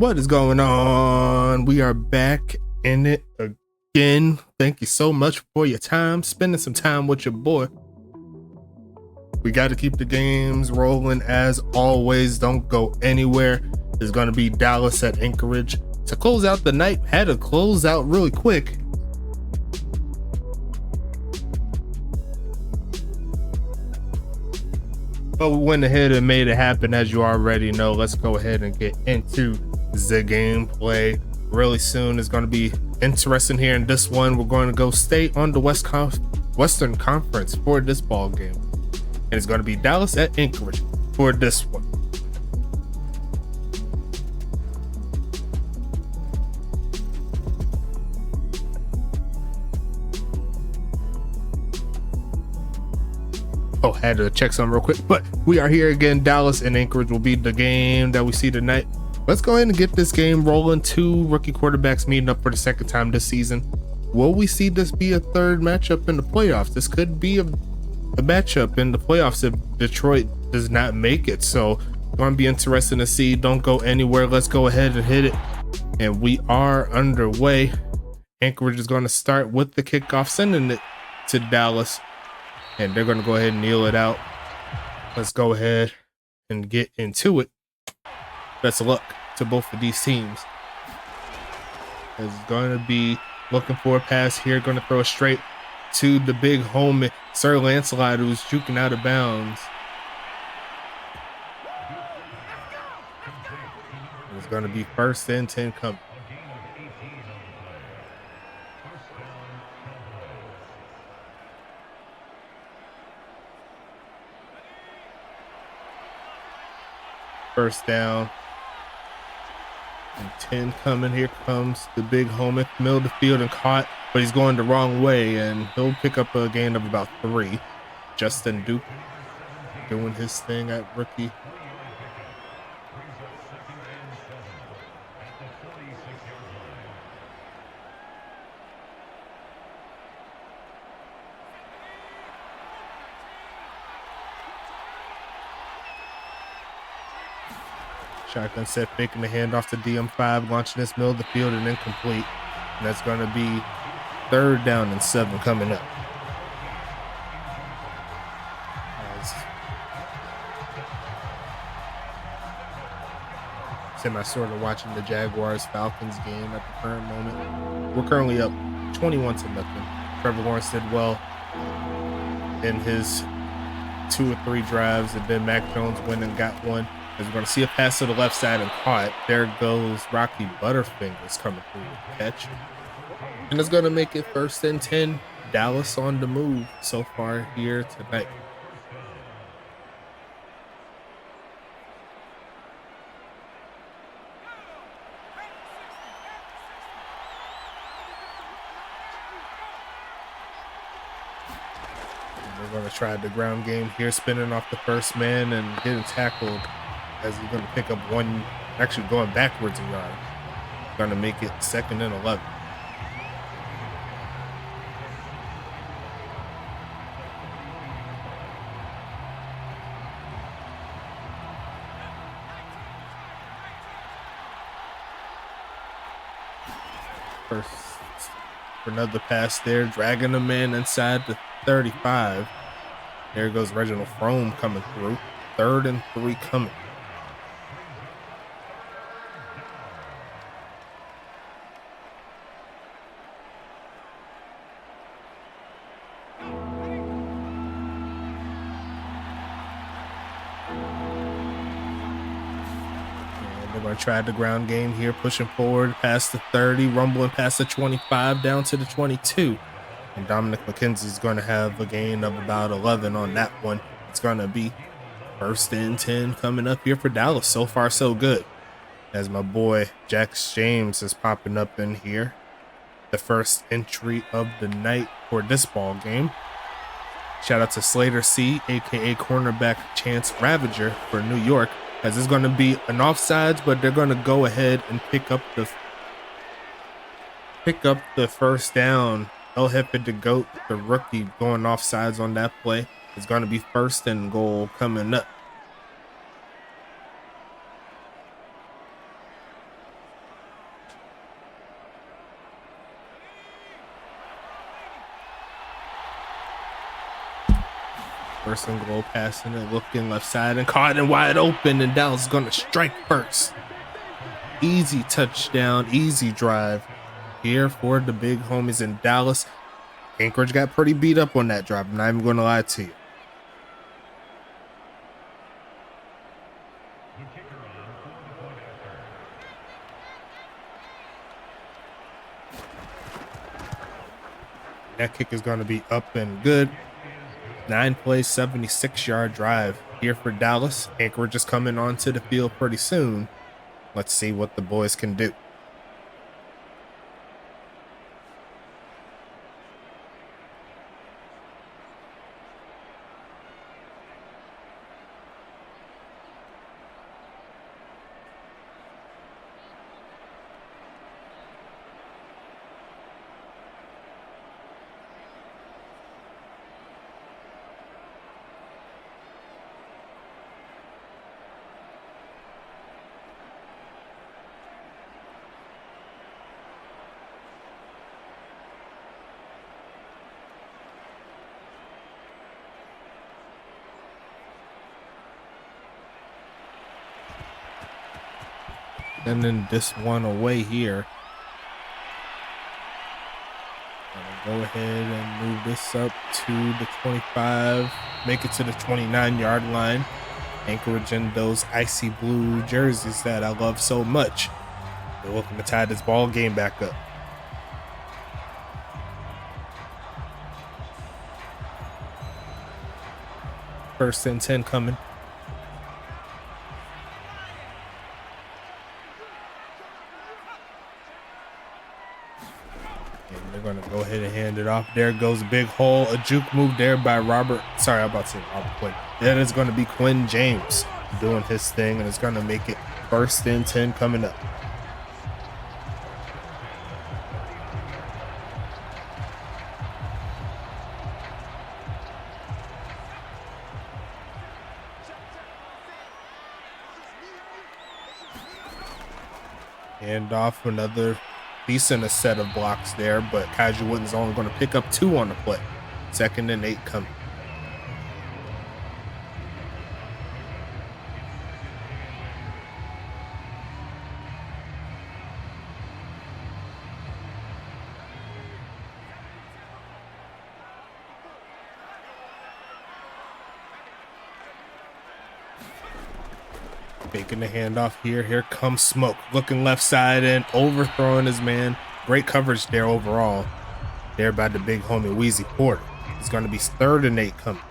What is going on? We are back in it again. Thank you so much for your time, spending some time with your boy. We got to keep the games rolling as always. Don't go anywhere. There's going to be Dallas at Anchorage to close out the night. Had to close out really quick. But we went ahead and made it happen, as you already know. Let's go ahead and get into the gameplay really soon. It's going to be interesting here in this one. We're going to go stay on the Western Conference for this ball game. And it's going to be Dallas at Anchorage for this one. Oh, had to check something real quick, but we are here again. Dallas and Anchorage will be the game that we see tonight. Let's go ahead and get this game rolling. Two rookie quarterbacks meeting up for the second time this season. Will we see this be a third matchup in the playoffs? This could be a matchup in the playoffs if Detroit does not make it. So it's going to be interesting to see. Don't go anywhere. Let's go ahead and hit it. And we are underway. Anchorage is going to start with the kickoff, sending it to Dallas. And they're going to go ahead and kneel it out. Let's go ahead and get into it. Best of luck to both of these teams. It's going to be looking for a pass here. Going to throw it straight to the big homie, Sir Lancelot, who's juking out of bounds. It's going to be 1st and 10 coming. First down and 10 coming. Here comes the big homie, middle of the field and caught, but he's going the wrong way, and he'll pick up a gain of about 3. Justin Duke doing his thing at rookie. Shotgun set, faking the handoff to DM5, launching this middle of the field and incomplete. And that's going to be 3rd down and 7 coming up. Sort of watching the Jaguars-Falcons game at the current moment. We're currently up 21-0. Trevor Lawrence did well in his 2 or 3 drives, and then Mac Jones went and got one. As we're going to see a pass to the left side and caught. There goes Rocky Butterfingers coming through the catch. And it's going to make it 1st and 10. Dallas on the move so far here tonight. And we're going to try the ground game here, spinning off the first man and getting tackled. As he's going to pick up 1, actually going backwards a yard. Going to make it 2nd and 11. First, another pass there, dragging the man inside the 35. There goes Reginald Frome coming through. 3rd and 3 coming. They're going to try the ground game here, pushing forward past the 30, rumbling past the 25, down to the 22. And Dominic McKenzie is going to have a gain of about 11 on that one. It's going to be 1st and 10 coming up here for Dallas. So far, so good. As my boy Jax James is popping up in here. The first entry of the night for this ball game. Shout out to Slater C, aka cornerback Chance Ravager for New York. As it's going to be an offsides, but they're going to go ahead and pick up the 1st down. El Jefe de Goat, the rookie, going offsides on that play. It's going to be 1st and goal coming up. First and goal, passing it, looking left side and caught and wide open, and Dallas is going to strike first. Easy touchdown, easy drive here for the big homies in Dallas. Anchorage got pretty beat up on that drive. I'm not even going to lie to you. That kick is going to be up and good. 9-play, 76-yard drive here for Dallas. Anchorage is coming onto the field pretty soon. Let's see what the boys can do. And then this one away here. Go ahead and move this up to the 25, make it to the 29-yard line. Anchorage in those icy blue jerseys that I love so much. They're looking to tie this ball game back up. First and 10 coming. Going to go ahead and hand it off. There goes a big hole. A juke move there by Robert. Sorry, I'm about to say Robert Quinn. That is going to be Quinn James doing his thing, and it's going to make it first and 10 coming up. Hand off another decent set of blocks there, but Kaiju Wooden's only going to pick up 2 on the play. 2nd and 8 coming. Faking the handoff here. Here comes Smoke. Looking left side and overthrowing his man. Great coverage there overall. There by the big homie Wheezy Porter. It's going to be 3rd and 8 coming.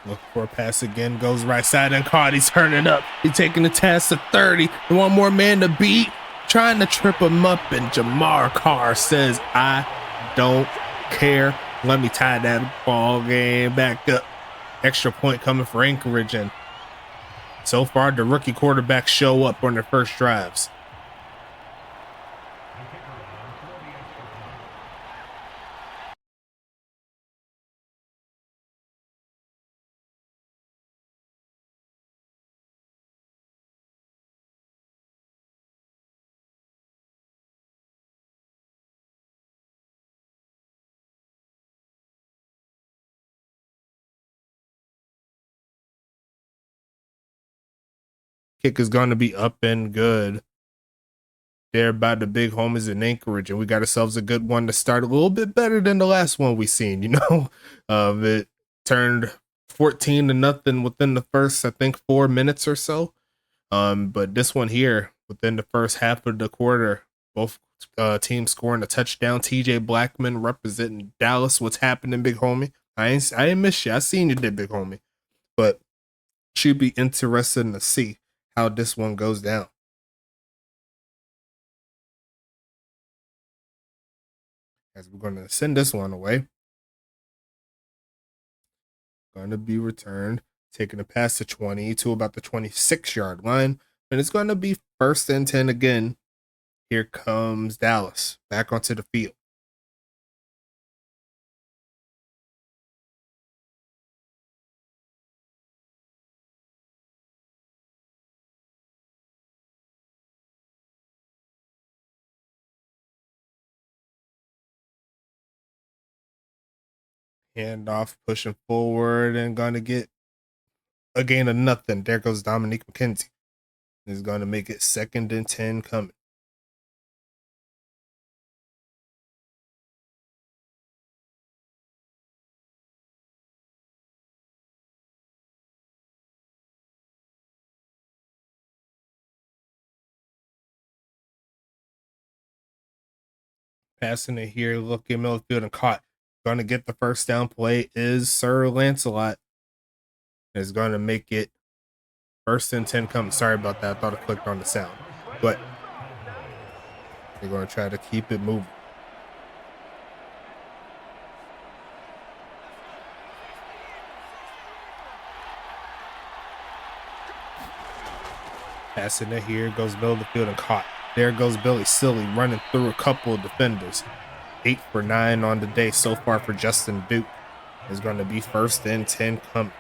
Look for a pass again, goes right side and caught. He's turning up. He's taking the task to 30. One more man to beat, trying to trip him up, and Jamar Carr says, I don't care. Let me tie that ball game back up. Extra point coming for Anchorage, and so far the rookie quarterbacks show up on their first drives. Kick is going to be up and good there by the big homies in Anchorage, and we got ourselves a good one to start, a little bit better than the last one we seen. It turned 14-0 within the first, I think, 4 minutes or so. But this one here, within the first half of the quarter, both teams scoring a touchdown. TJ Blackman representing Dallas. What's happening, big homie? I ain't miss you. I seen you did, big homie. But should be interesting to see how this one goes down. As we're going to send this one away. Going to be returned, taking a pass to 20 to about the 26-yard line. And it's going to be 1st and 10 again. Here comes Dallas back onto the field. Handoff, pushing forward and going to get a gain of nothing. There goes Dominique McKenzie. Is going to make it 2nd and 10 coming. Passing it here, looking middle of the field and caught. Going to get the first down play is Sir Lancelot. Is going to make it 1st and 10 coming. Sorry about that. I thought I clicked on the sound. But they're going to try to keep it moving. Passing it here, goes middle of the field and caught. There goes Billy Silly running through a couple of defenders. 8 for 9 on the day so far for Justin Duke. Is going to be 1st and 10 coming.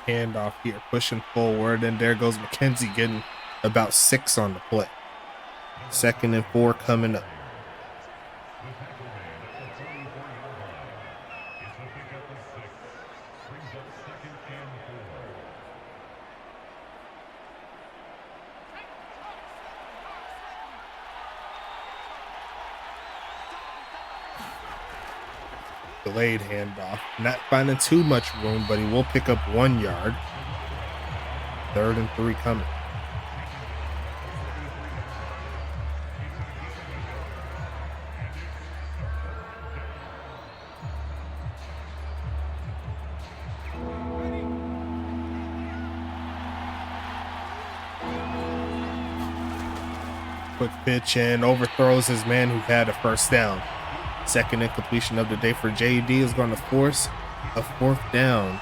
Handoff here, pushing forward, and there goes McKenzie getting about 6 on the play. 2nd and 4 coming up. Delayed handoff, not finding too much room, but he will pick up 1 yard. 3rd and 3 coming. Quick pitch and overthrows his man who had a first down. 2nd incompletion of the day for JD is going to force a 4th down.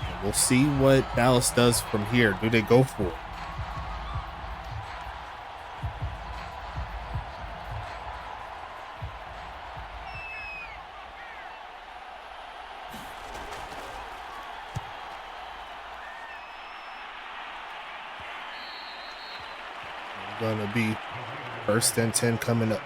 And we'll see what Dallas does from here. Do they go for it? It's going to be 1st and 10 coming up.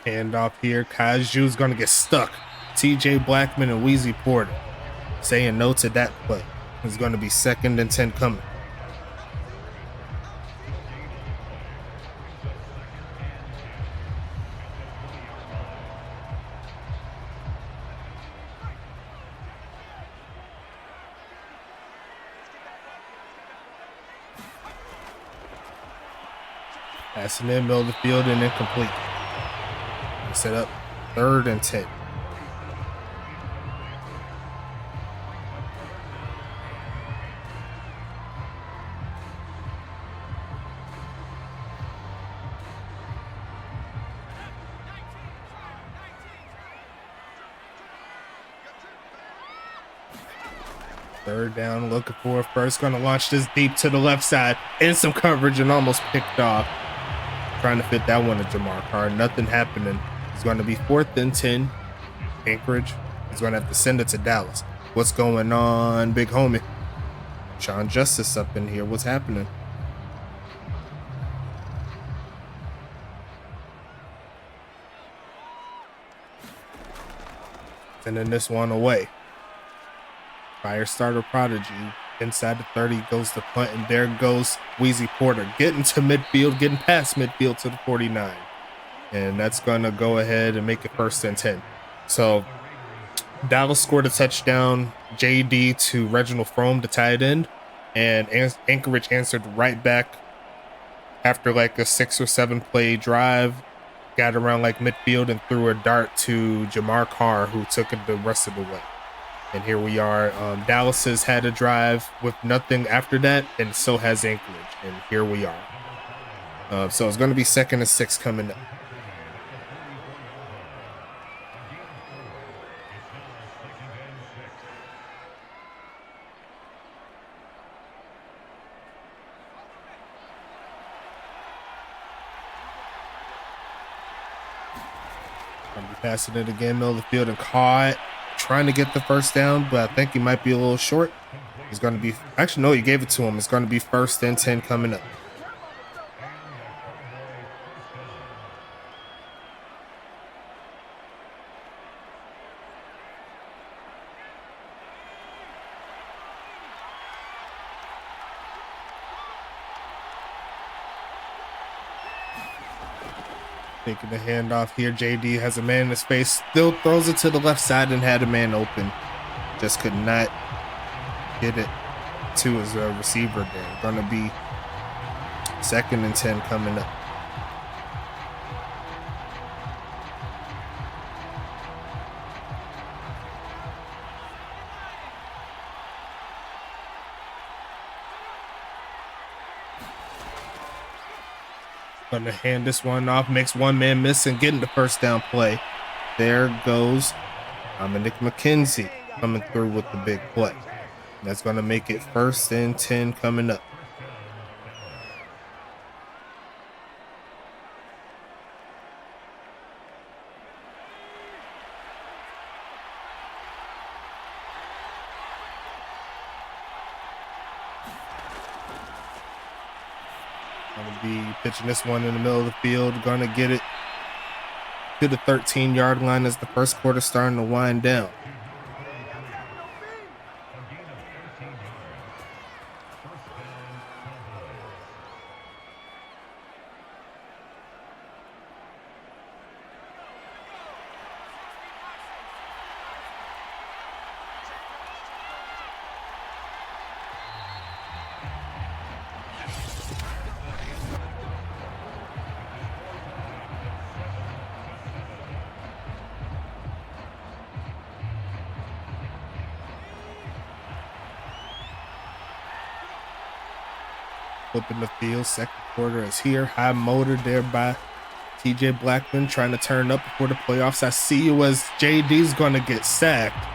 Handoff here. Kaju's going to get stuck. TJ Blackman and Wheezy Porter saying no to that play. It's going to be 2nd and 10 coming. Passing in middle of the field and incomplete. Set up 3rd and 10. Third down, looking for it first. Going to launch this deep to the left side. In some coverage and almost picked off. Trying to fit that one to Jamar Carr. Nothing happening. It's going to be 4th and 10. Anchorage is going to have to send it to Dallas. What's going on, big homie? Sean Justice up in here. What's happening? Sending this one away. Fire starter prodigy. Inside the 30 goes the punt, and there goes Wheezy Porter getting to midfield, getting past midfield to the 49. And that's going to go ahead and make it 1st and 10. So Dallas scored a touchdown, JD to Reginald Frome, the tight end, and Anchorage answered right back after like a 6 or 7 play drive, got around like midfield and threw a dart to Jamar Carr, who took it the rest of the way. And here we are. Dallas has had a drive with nothing after that, and so has Anchorage. And here we are. So it's going to be 2nd and 6 coming up. Gonna be passing it again, middle of the field, and caught, trying to get the first down, but I think he might be a little short. He's going to be, actually, no, you gave it to him. It's going to be 1st and 10 coming up. Taking the handoff here. JD has a man in his face, still throws it to the left side and had a man open. Just could not get it to his receiver there. Gonna be 2nd and 10 coming up. Gonna hand this one off, makes one man miss and getting the first down play. There goes Dominic McKenzie coming through with the big play. That's gonna make it 1st and 10 coming up. Gonna be pitching this one in the middle of the field. Gonna get it to the 13-yard line as the first quarter starting to wind down. Flipping the field, 2nd quarter is here. High motor there by TJ Blackman, trying to turn up before the playoffs. I see you as JD's going to get sacked,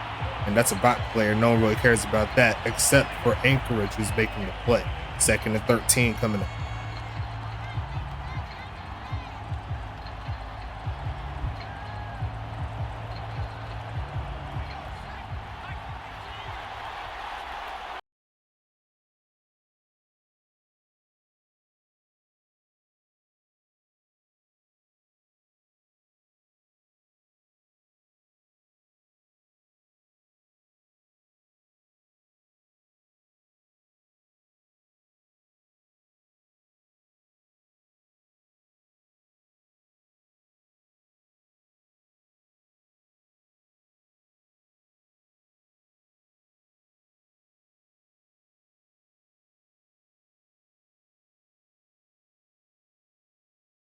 and that's a bot player. No one really cares about that except for Anchorage, who's making the play. 2nd and 13 coming up.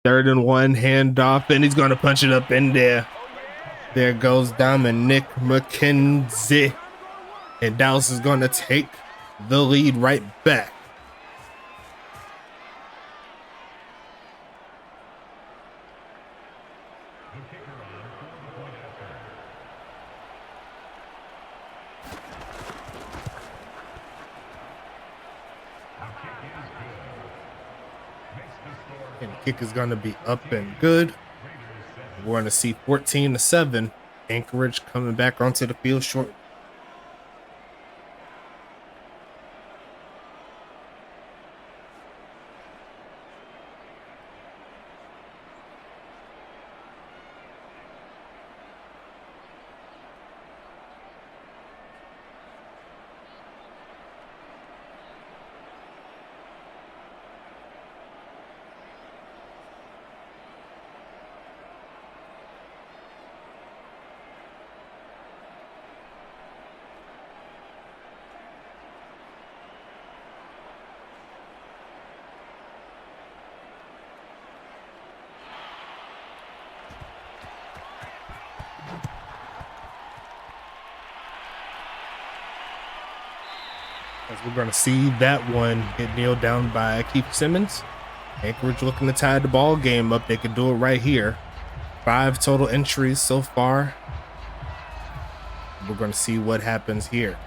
Third and 1, handoff, and he's going to punch it up in there. There goes Dominic McKenzie. And Dallas is going to take the lead right back. And the kick is going to be up and good. We're going to see 14-7. Anchorage coming back onto the field short. As we're going to see that one get nailed down by Keith Simmons. Anchorage looking to tie the ball game up. They could do it right here. 5 total entries so far. We're going to see what happens here.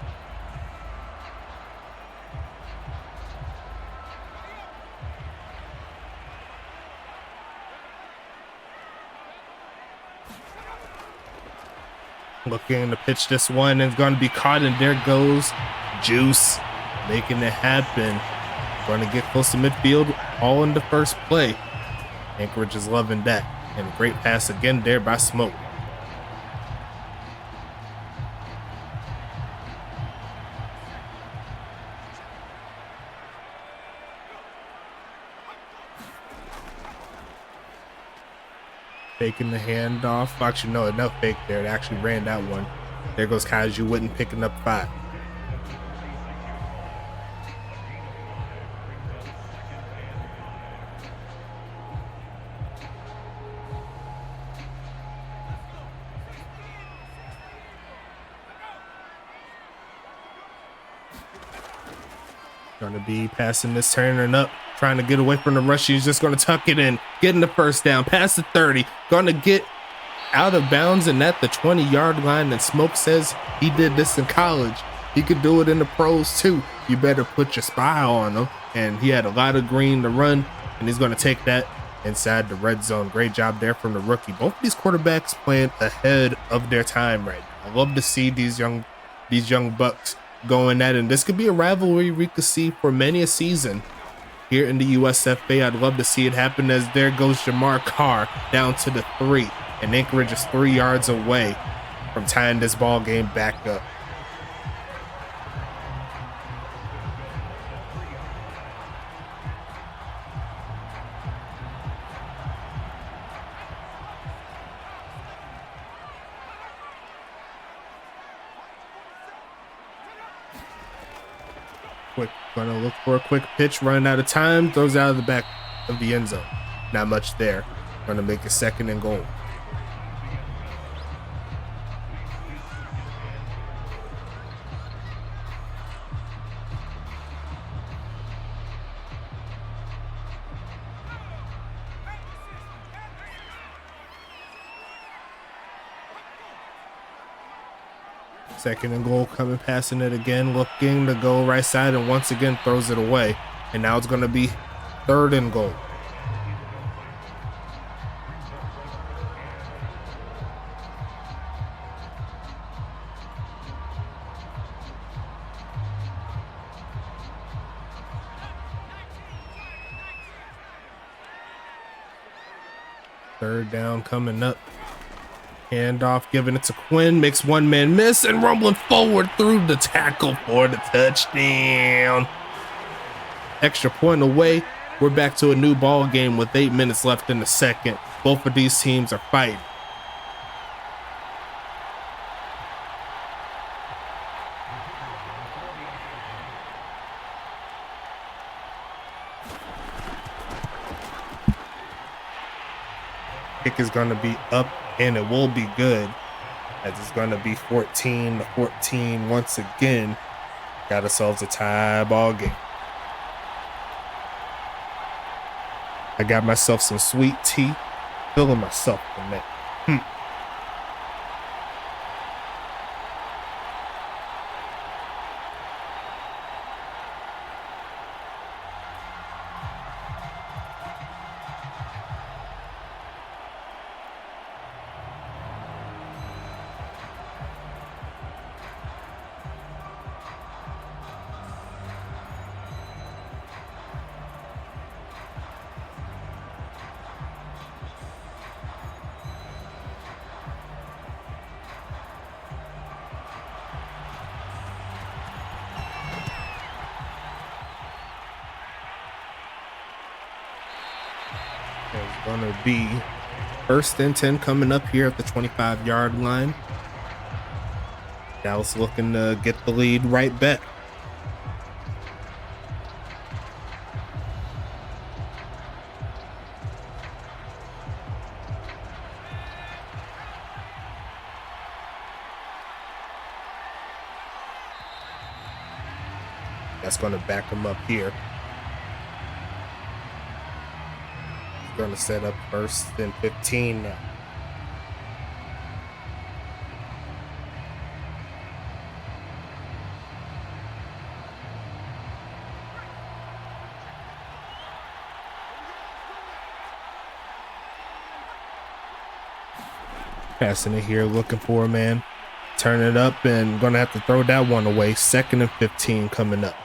Looking to pitch this one, and it's going to be caught, and there goes Juice, making it happen. Going to get close to midfield, all in the first play. Anchorage is loving that, and a great pass again there by Smoke. Faking the handoff. Actually, no, enough fake there. It actually ran that one. There goes Kaiju Witten picking up 5. Gonna be passing this, turning up, trying to get away from the rush. He's just gonna tuck it in, getting the first down, past the 30, gonna get out of bounds and at the 20-yard line. And Smoke says he did this in college. He could do it in the pros too. You better put your spy on him. And he had a lot of green to run, and he's gonna take that inside the red zone. Great job there from the rookie. Both of these quarterbacks playing ahead of their time right now. I love to see these young bucks going at it, and this could be a rivalry we could see for many a season here in the USFA. I'd love to see it happen, as there goes Jamar Carr down to the 3, and Anchorage is 3 yards away from tying this ball game back up. Gonna look for a quick pitch, run out of time, throws out of the back of the end zone. Not much there. Gonna make a 2nd and goal. Second and goal, coming, passing it again, looking to go right side, and once again throws it away. And now it's going to be 3rd and goal. Third down coming up. Handoff, giving it to Quinn, makes one man miss, and rumbling forward through the tackle for the touchdown. Extra point away. We're back to a new ball game with 8 minutes left in the second. Both of these teams are fighting. Kick is going to be up, and it will be good, as it's going to be 14-14 once again. Got ourselves a tie ball game. I got myself some sweet tea, feeling myself from that. It's going to be 1st and 10 coming up here at the 25-yard line. Dallas looking to get the lead right back. That's going to back them up here. Going to set up 1st and 15 now. Passing it here, looking for a man. Turn it up and gonna have to throw that one away. 2nd and 15 coming up.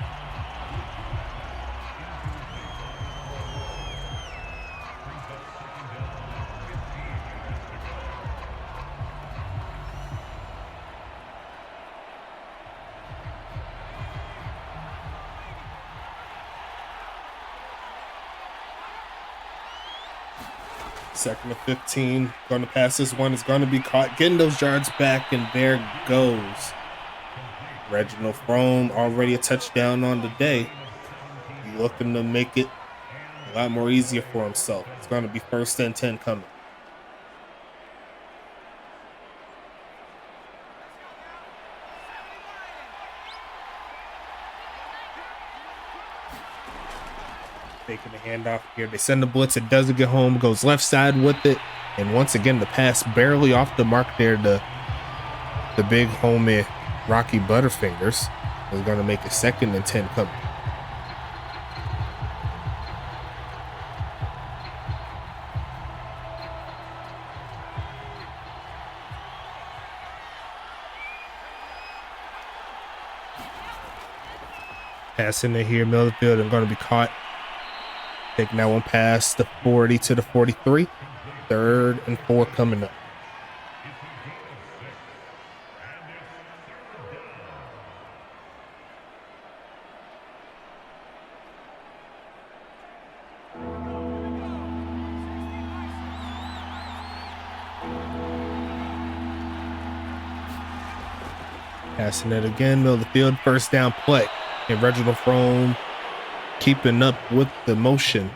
Second and 15, going to pass this one. It's going to be caught, getting those yards back, and there goes Reginald Frome. Already a touchdown on the day. He's looking to make it a lot more easier for himself. It's going to be 1st and 10 coming. Taking the handoff here. They send the blitz. It doesn't get home. Goes left side with it. And once again, the pass barely off the mark there. The big homie Rocky Butterfingers is going to make it 2nd and 10 coming. Passing it here, middle of the field, and going to be caught. Taking that one past the 40 to the 43. 3rd and 4 coming up. Passing it again, middle of the field, 1st down play. And Reginald Frome keeping up with the motion.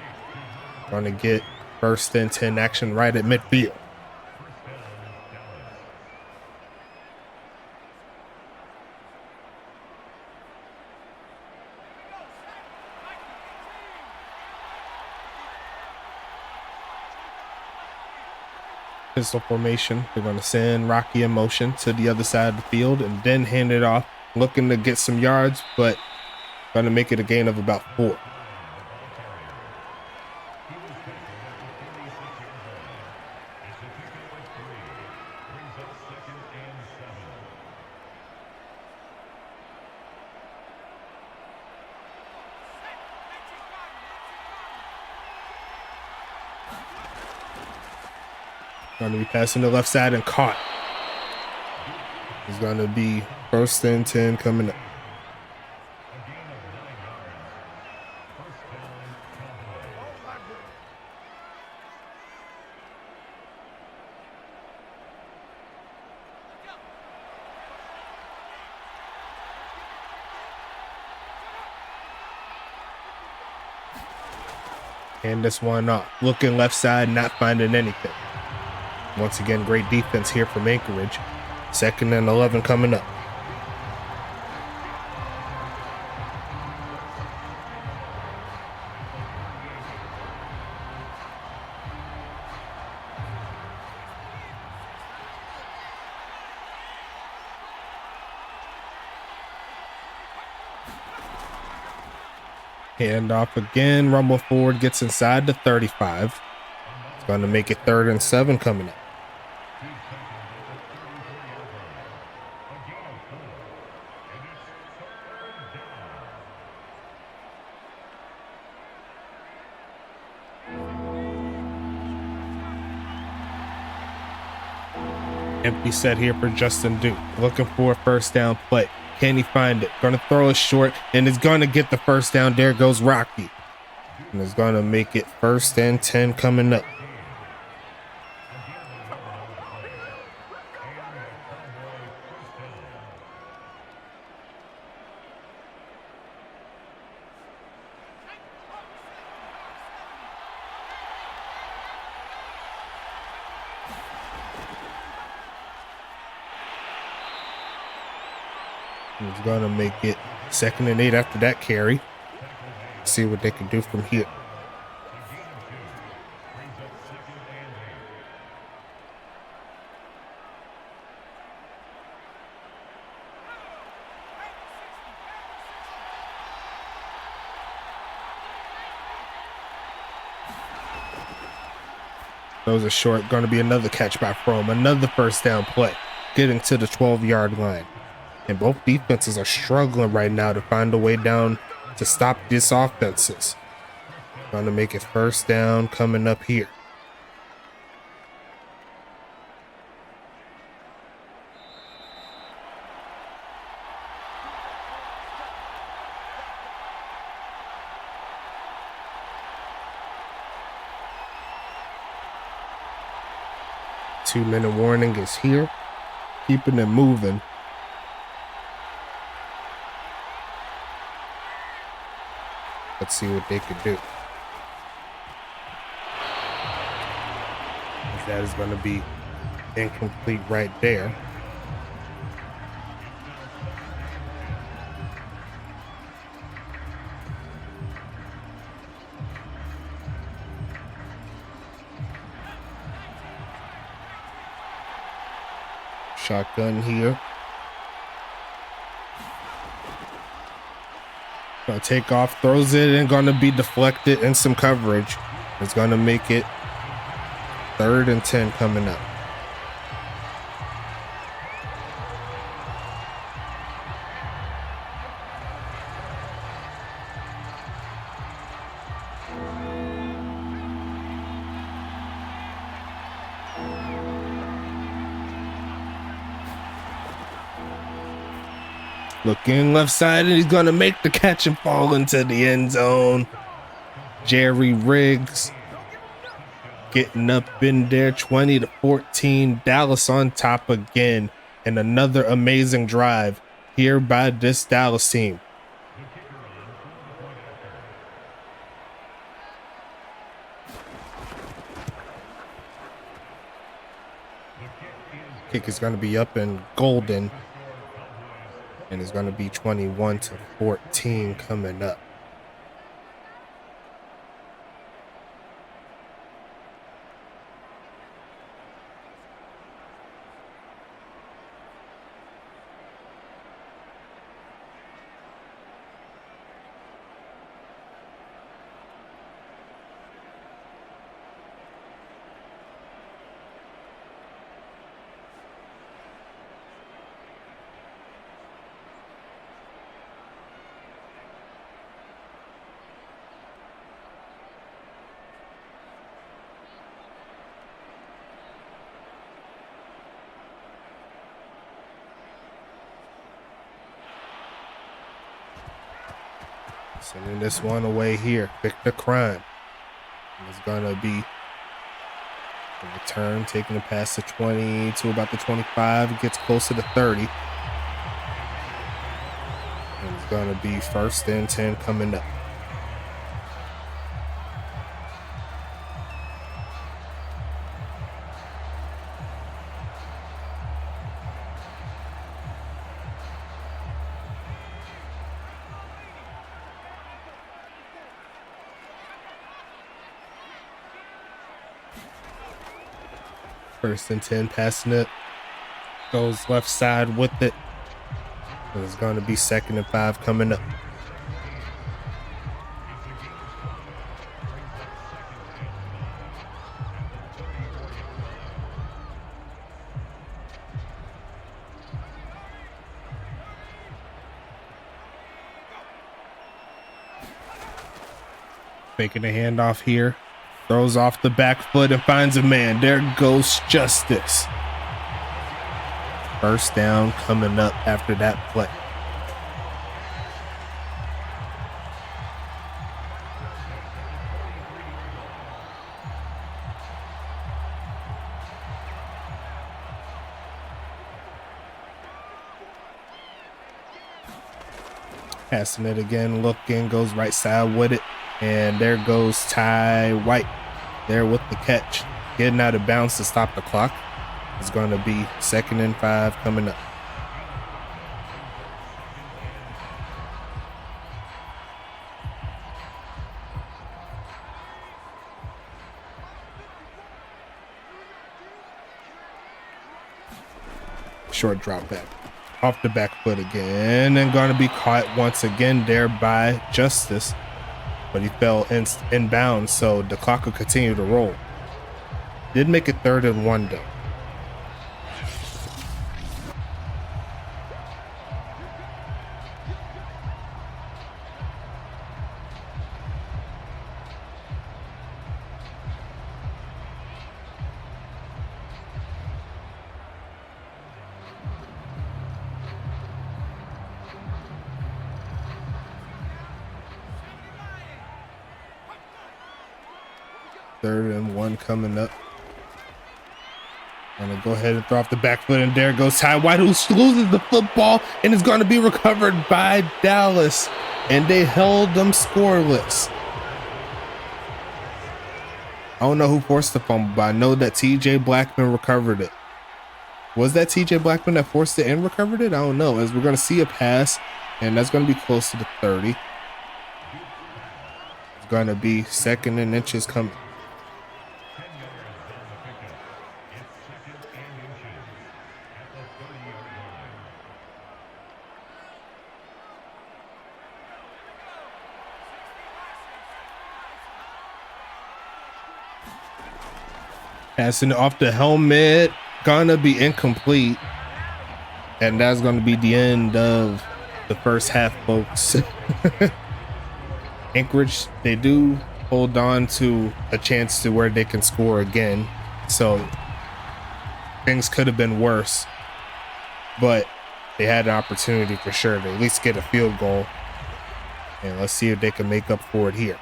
Going to get 1st and 10 action right at midfield. Pistol formation. They're going to send Rocky in motion to the other side of the field and then hand it off, looking to get some yards, but going to make it a gain of about 4. Going to be passing the left side and caught. It's going to be 1st and 10 coming up. And this one up. Looking left side, not finding anything. Once again, great defense here from Anchorage. 2nd and 11 coming up. Hand off again, rumble forward, gets inside the 35. It's going to make it 3rd and 7 coming up. Empty set here for Justin Duke. Looking for a 1st down play. Can he find it? Going to throw it short, and it's going to get the 1st down. There goes Rocky. And it's going to make it 1st and 10 coming up. He's going to make it 2nd and 8 after that carry. See what they can do from here. Those are short. Going to be another catch by Frome. Another first down play. Getting to the 12-yard line. And both defenses are struggling right now to find a way down to stop these offenses. Going to make it first down coming up here. Two-minute warning is here. Keeping it moving. Let's see what they can do. That is going to be incomplete right there. Shotgun here. Gonna take off, throws it, and gonna be deflected in some coverage. It's gonna make it 3rd and 10 coming up. Looking left side, and he's gonna make the catch and fall into the end zone. Jerry Riggs getting up in there, 20-14. Dallas on top again, and another amazing drive here by this Dallas team. Kick is going to be up and golden, and it's going to be 21-14 coming up. Sending this one away here. Victor Crime. It's going to be a return, taking the pass to 20 to about the 25. It gets close to the 30. And it's going to be 1st and 10 coming up. First and 10, passing it, goes left side with it. And it's going to be 2nd and 5 coming up. Making a handoff here. Throws off the back foot and finds a man. There goes Justice. 1st down coming up after that play. Passing it again, looking, goes right side with it. And there goes Ty White there with the catch. Getting out of bounds to stop the clock. It's going to be 2nd and 5 coming up. Short drop back. Off the back foot again. And going to be caught once again there by Justice. But he fell in bounds, so the clock will continue to roll. Did make it 3rd and 1 though. Third and 1 coming up. Gonna go ahead and throw off the back foot, and there goes Ty White, who loses the football, and is going to be recovered by Dallas, and they held them scoreless. I don't know who forced the fumble, but I know that TJ Blackman recovered it. Was that TJ Blackman that forced it and recovered it? I don't know, as we're going to see a pass, and that's going to be close to the 30. It's going to be 2nd and inches coming. Passing it off the helmet, gonna be incomplete. And that's gonna be the end of the first half, folks. Anchorage, they do hold on to a chance to where they can score again. So things could have been worse, but they had an opportunity for sure to at least get a field goal. And let's see if they can make up for it here.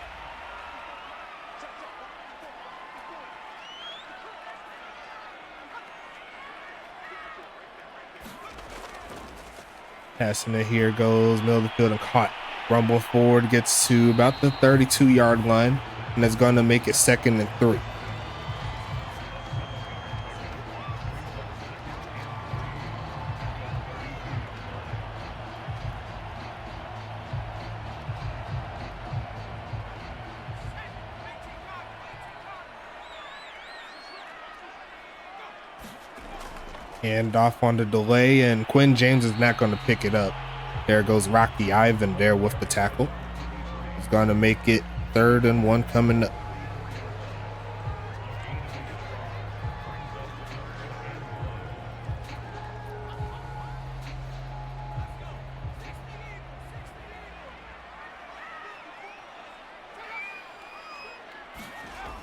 Passing it, here goes middle of the field and caught. Rumble forward, gets to about the 32-yard line, and that's going to make it 2nd and 3. And off on the delay, and Quinn James is not going to pick it up. There goes Rocky Ivan there with the tackle. He's going to make it 3rd and 1 coming up.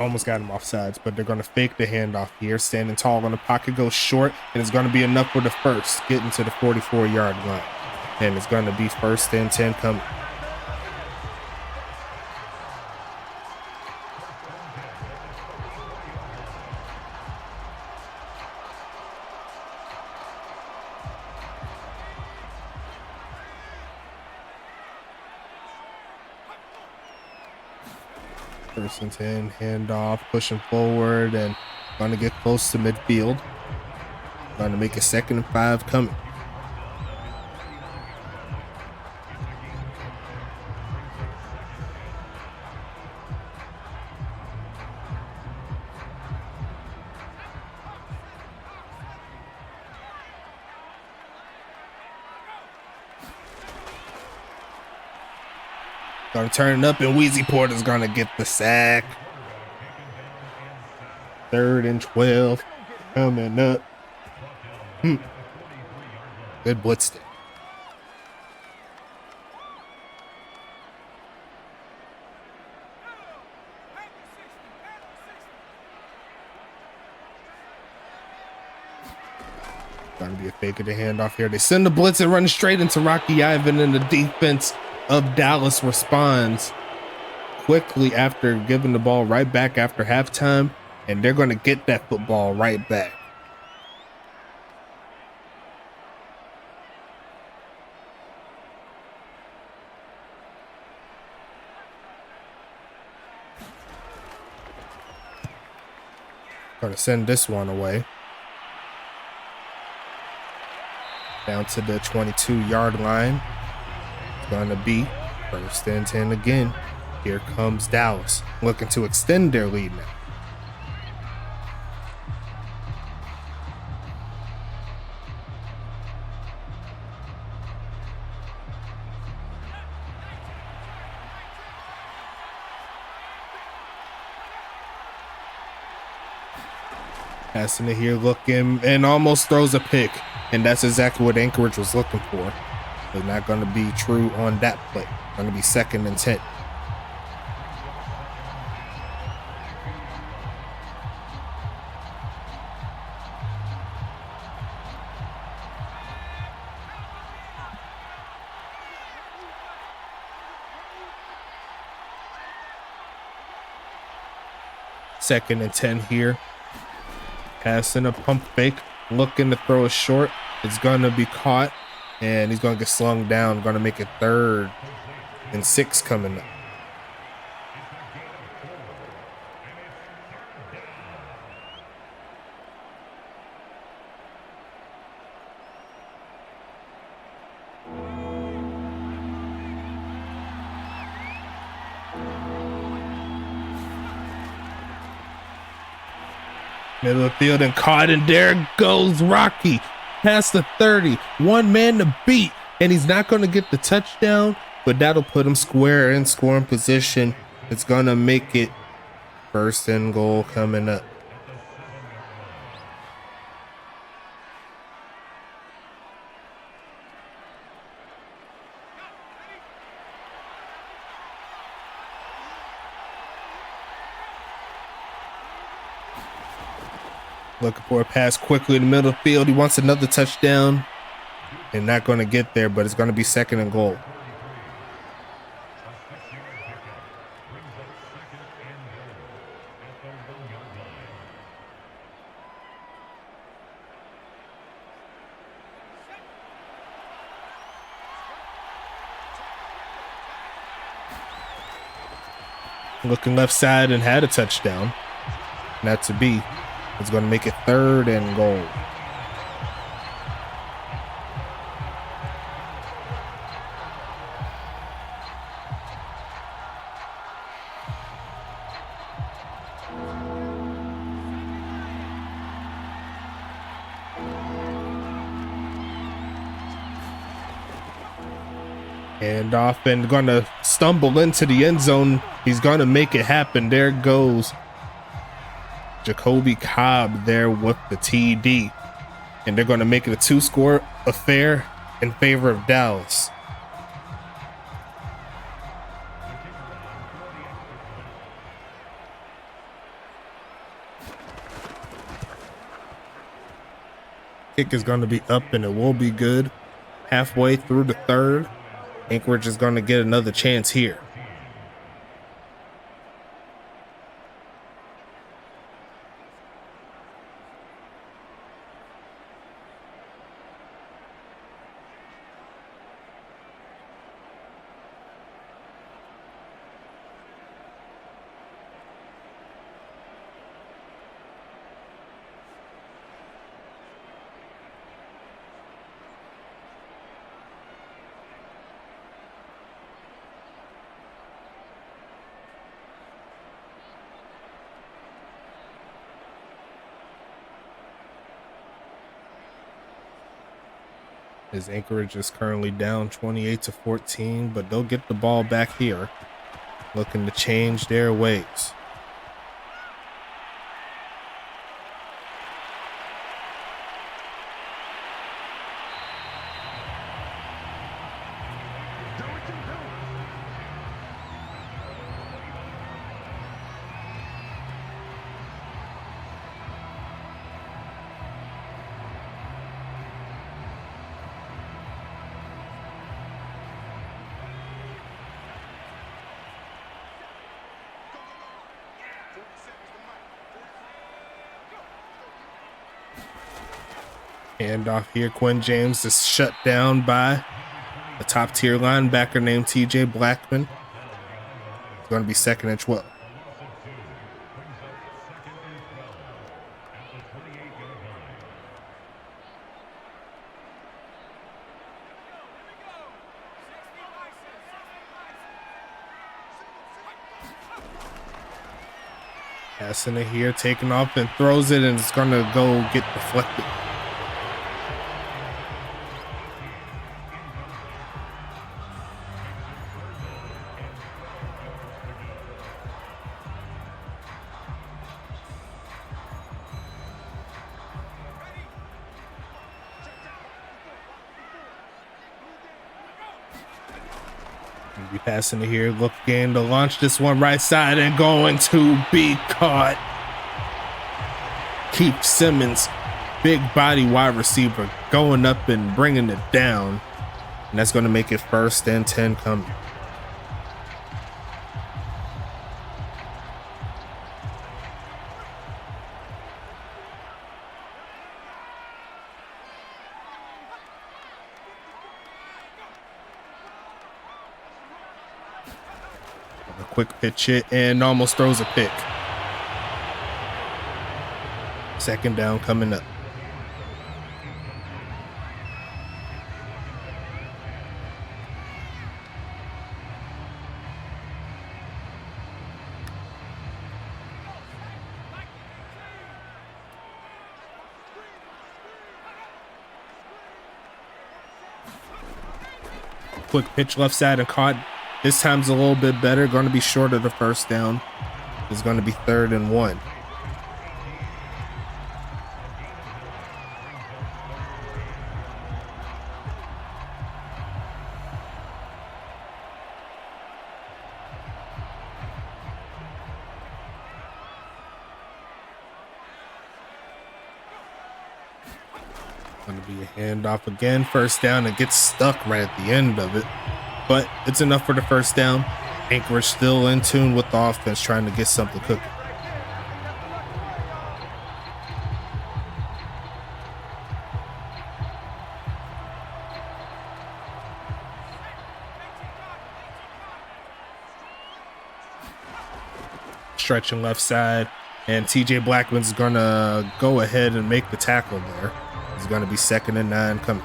Almost got him off sides, but they're going to fake the handoff here. Standing tall on the pocket, goes short, and it's going to be enough for the first, getting to the 44-yard line. And it's going to be 1st and 10 coming. First and 10, handoff, pushing forward, and going to get close to midfield. Going to make a 2nd and 5 coming. Gonna turn it up, and Wheezy Porter's gonna get the sack. 3rd and 12 coming up. Good blitz there. Gonna be a fake of the handoff here. They send the blitz and run straight into Rocky Ivan, and the defense of Dallas responds quickly after giving the ball right back after halftime, and they're going to get that football right back. Going to send this one away. Down to the 22-yard line. Going to be 1st and 10 again. Here comes Dallas, looking to extend their lead now. Passing it here, looking, and almost throws a pick. And that's exactly what Anchorage was looking for. But not going to be true on that play. Going to be 2nd and 10. Second and 10 here. Passing a pump fake, looking to throw it short. It's gonna be caught, and he's gonna get slung down. Gonna make it 3rd and 6 coming up. Middle of the field and caught, and there goes Rocky past the 30. One man to beat, and he's not going to get the touchdown, but that'll put him square in scoring position. It's going to make it 1st and goal coming up. Looking for a pass quickly in the middle of the field. He wants another touchdown. And not going to get there, but it's going to be 2nd and goal. Looking left side and had a touchdown. Not to be. It's going to make it 3rd and goal. And off and going to stumble into the end zone. He's going to make it happen. There goes Jacoby Cobb there with the TD. And they're going to make it a 2-score affair in favor of Dallas. Kick is going to be up, and it will be good. Halfway through the 3rd. Anchorage is going to get another chance here. As Anchorage is currently down 28-14, but they'll get the ball back here, looking to change their ways. And off here, Quinn James is shut down by a top-tier linebacker named TJ Blackman. It's going to be 2nd and 12. Passing it here, taking off and throws it, and it's going to go get deflected. Gonna be passing it here, looking to launch this one right side and going to be caught. Keith Simmons, big body wide receiver, going up and bringing it down. And that's going to make it 1st and 10 coming. A quick pitch hit and almost throws a pick. 2nd down coming up. Quick pitch left side and caught. This time's a little bit better. Going to be short of the 1st down. It's going to be 3rd and 1. Going to be a handoff again. 1st down, and gets stuck right at the end of it. But it's enough for the 1st down. Anchorage still in tune with the offense, trying to get something cooking. Stretching left side, and TJ Blackman's going to go ahead and make the tackle there. It's going to be 2nd and 9 coming.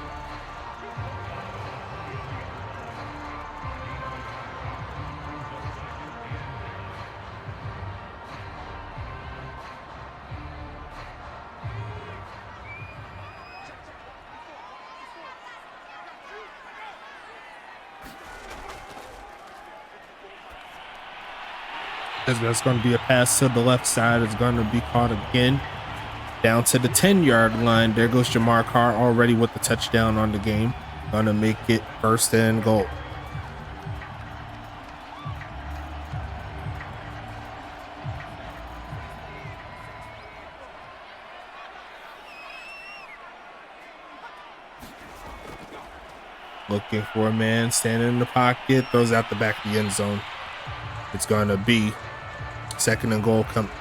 That's going to be a pass to the left side. It's going to be caught again. Down to the 10-yard line. There goes Jamar Carr already with the touchdown on the game. Going to make it 1st and goal. Looking for a man, standing in the pocket, throws out the back of the end zone. It's going to be 2nd and goal coming.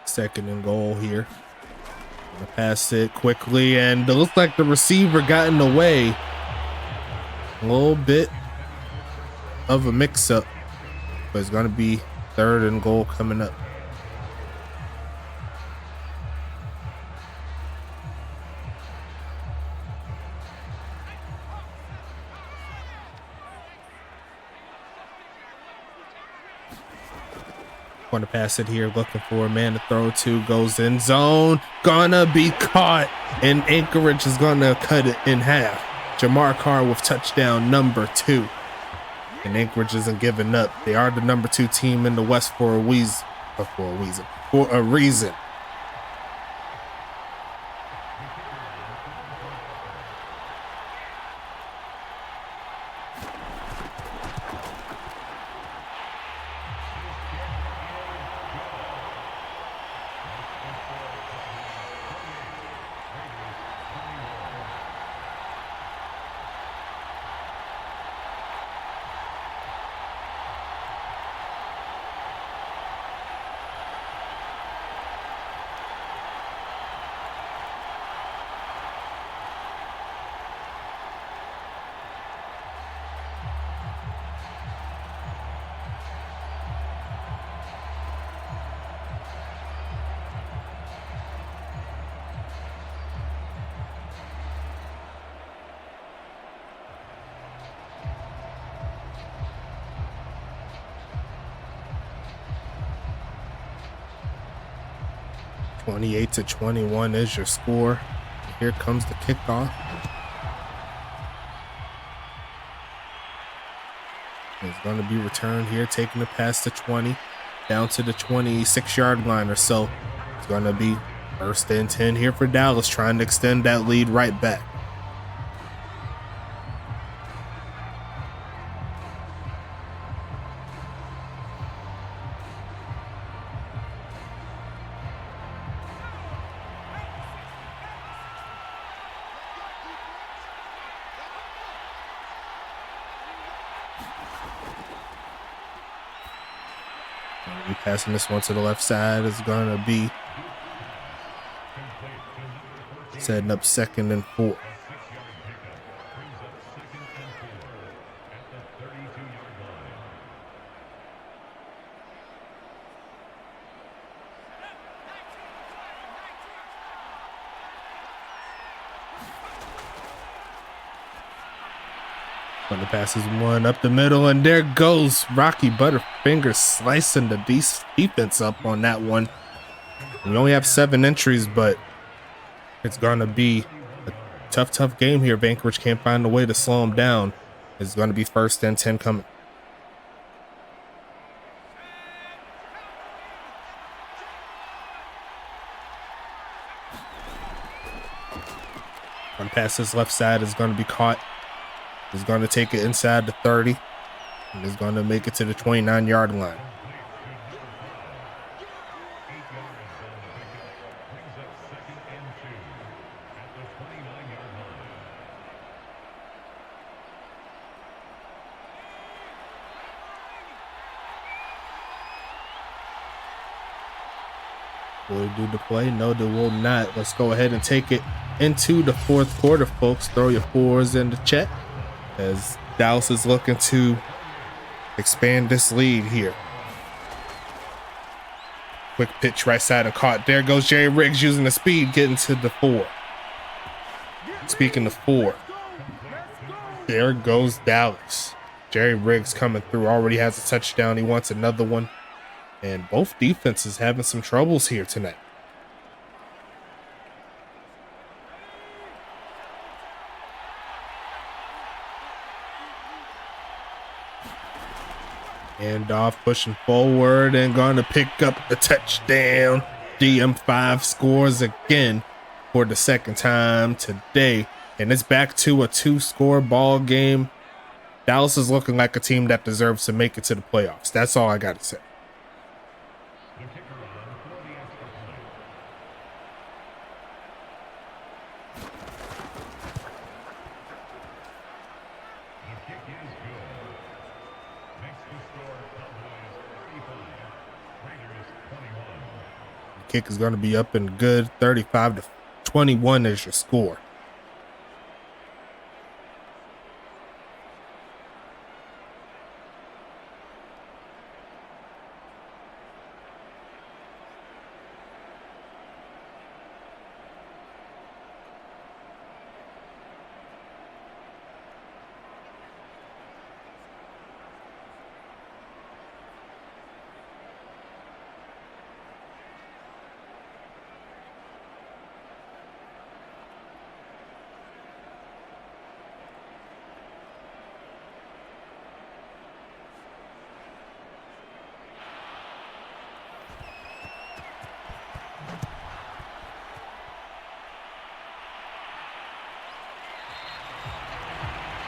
Second and goal here. Gonna pass it quickly, and it looks like the receiver got in the way. A little bit of a mix-up, but it's going to be 3rd and goal coming up. Going to pass it here, looking for a man to throw to, goes in zone, gonna be caught, and Anchorage is gonna cut it in half. Jamar Carr with touchdown number 2. And Anchorage isn't giving up. They are the number 2 team in the West for a reason. (28-21) is your score. Here comes the kickoff. going to be returned here, taking the pass to 20, down to the 26-yard line or so. It's going to be 1st and 10 here for Dallas, trying to extend that lead right back. Passing this one to the left side is going to be setting up 2nd and 4. When the pass is one up the middle, and there goes Rocky Butterfinger slicing the defense up on that one. We only have 7 entries, but it's going to be a tough game here. If Anchorage can't find a way to slow them down, it's going to be 1st and 10 coming. One pass this left side is going to be caught. He's going to take it inside the 30 and is going to make it to the 29-yard line. Will they do the play? No, they will not. Let's go ahead and take it into the 4th quarter, folks. Throw your 4s in the chat, as Dallas is looking to expand this lead here. Quick pitch right side and caught. There goes Jerry Riggs using the speed, getting to the 4. Speaking of 4, there goes Dallas. Jerry Riggs coming through, already has a touchdown. He wants another one. And both defenses having some troubles here tonight. And off, pushing forward and going to pick up the touchdown. DM5 scores again for the 2nd time today. And it's back to a 2-score ball game. Dallas is looking like a team that deserves to make it to the playoffs. That's all I got to say. Kick is going to be up and good. 35-21 is your score.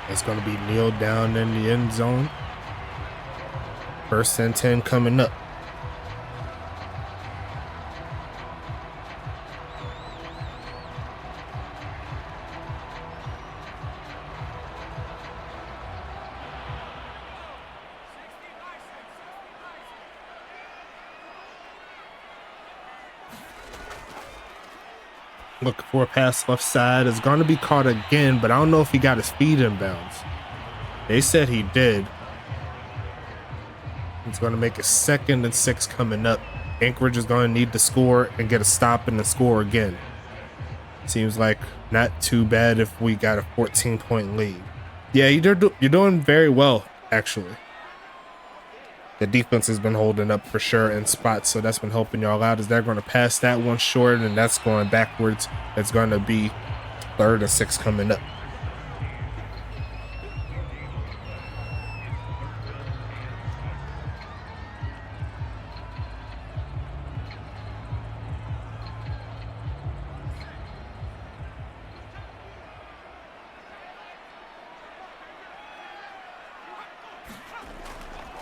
It's going to be kneeled down in the end zone. 1st and 10 coming up. Looking for a pass left side. Is going to be caught again, but I don't know if he got his feet in bounds. They said he did. He's going to make a 2nd and 6 coming up. Anchorage is going to need to score and get a stop and then score again. Seems like not too bad if we got a 14-point lead. Yeah, you're doing very well, actually. The defense has been holding up for sure in spots, so that's been helping y'all out. As they're going to pass that one short, and that's going backwards. It's going to be 3rd and 6 coming up.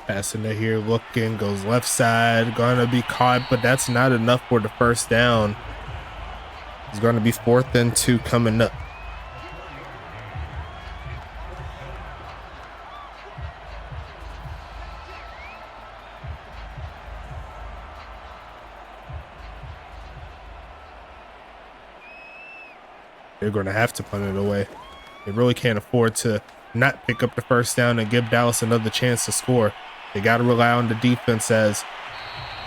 Passing it here, looking, goes left side, gonna be caught, but that's not enough for the first down. It's gonna be 4th and 2 coming up. They're gonna have to punt it away. They really can't afford to not pick up the first down and give Dallas another chance to score. They got to rely on the defense as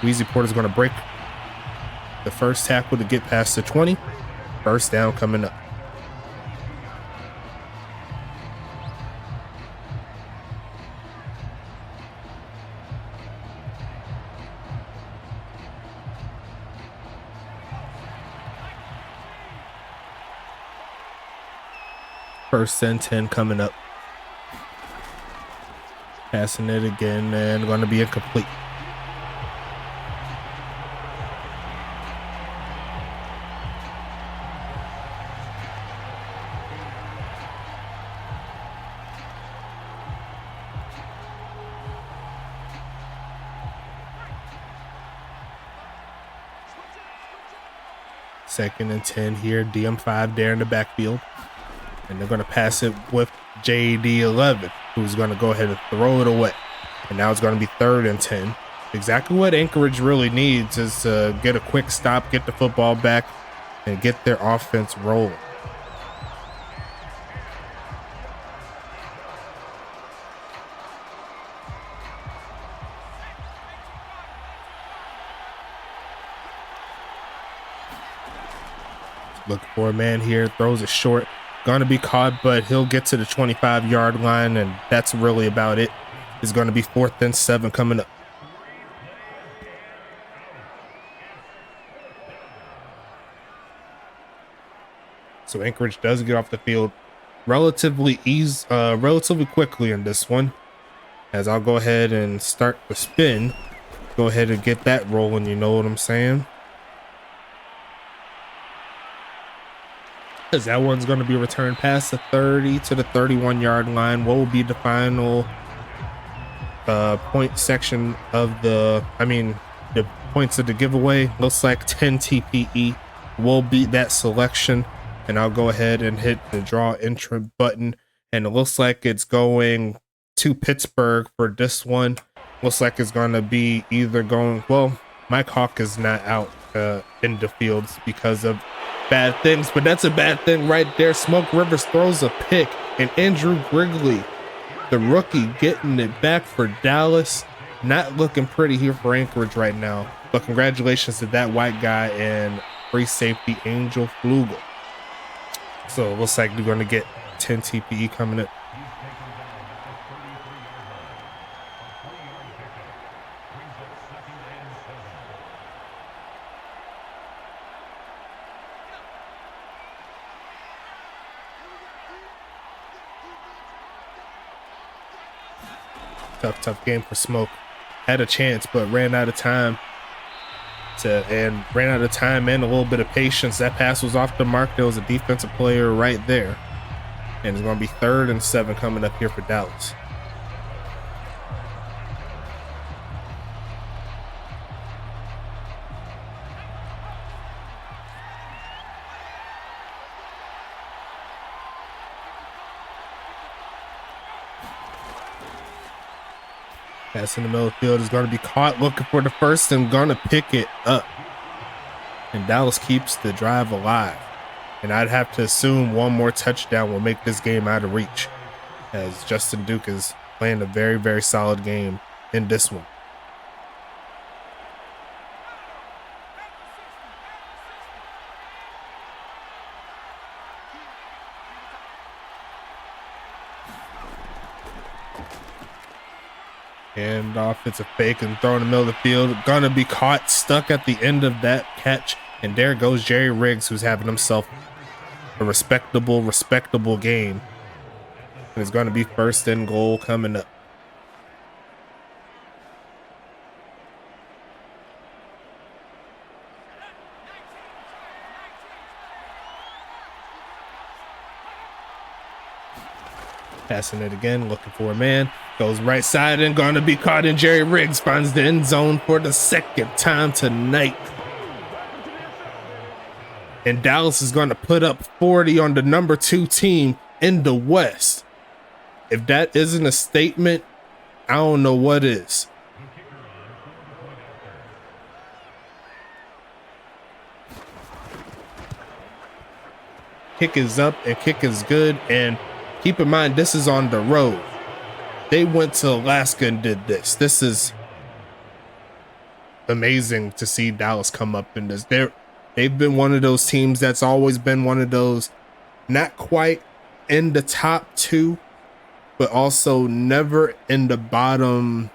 Weezy Porter's going to break the first tackle to get past the 20. First down coming up. First and 10 coming up. Passing it again and going to be incomplete. Second and 10 here. DM5 there in the backfield. And they're going to pass it with JD11, who's going to go ahead and throw it away. And now it's going to be 3rd and 10. Exactly what Anchorage really needs is to get a quick stop, get the football back, and get their offense rolling. Looking for a man here, throws it short. Going to be caught, but he'll get to the 25-yard line, and that's really about it. It's going to be 4th and 7 coming up. So Anchorage does get off the field relatively quickly in this one. As I'll go ahead and start the spin. Go ahead and get that rolling, you know what I'm saying? As that one's going to be returned past the 30 to the 31-yard line. What will be the final point section of the points of the giveaway? Looks like 10 TPE will be that selection. And I'll go ahead and hit the draw entrant button. And it looks like it's going to Pittsburgh for this one. Looks like it's going to be either going, well, Mike Hawk is not out in the fields because of bad things, but that's a bad thing right there. Smoke Rivers throws a pick, and Andrew Grigley, the rookie, getting it back for Dallas. Not looking pretty here for Anchorage right now, but congratulations to that white guy and free safety Angel Flugel. So it looks like they're going to get 10 TPE coming in. Tough game for Smoke. Had a chance, but ran out of time. And a little bit of patience. That pass was off the mark. There was a defensive player right there. And it's going to be 3rd and 7 coming up here for Dallas. Pass in the middle of the field is going to be caught, looking for the first and going to pick it up. And Dallas keeps the drive alive. And I'd have to assume one more touchdown will make this game out of reach, as Justin Duke is playing a very, very solid game in this one. And offensive fake and throw in the middle of the field. Gonna be caught, stuck at the end of that catch. And there goes Jerry Riggs, who's having himself a respectable game. And it's gonna be 1st and goal coming up. Passing it again, looking for a man. Goes right side and gonna be caught, and Jerry Riggs finds the end zone for the second time tonight. And Dallas is gonna put up 40 on the number 2 team in the West. If that isn't a statement, I don't know what is. Kick is up and kick is good. And keep in mind, this is on the road. They went to Alaska and did this. This is amazing to see Dallas come up in this. They've been one of those teams that's always been one of those, not quite in the top 2, but also never in the bottom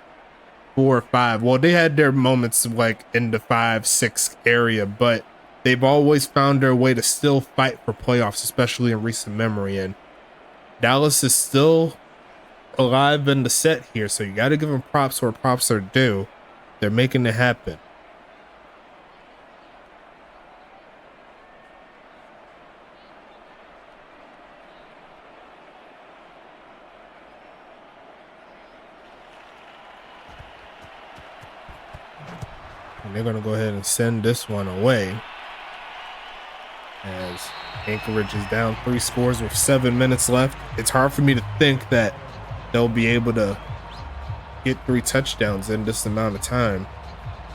4 or 5. Well, they had their moments like in the 5-6 area, but they've always found their way to still fight for playoffs, especially in recent memory. And Dallas is still alive in the set here, so you got to give them props where props are due. They're making it happen. And they're going to go ahead and send this one away as Anchorage is down 3 scores with 7 minutes left. It's hard for me to think that they'll be able to get 3 touchdowns in this amount of time,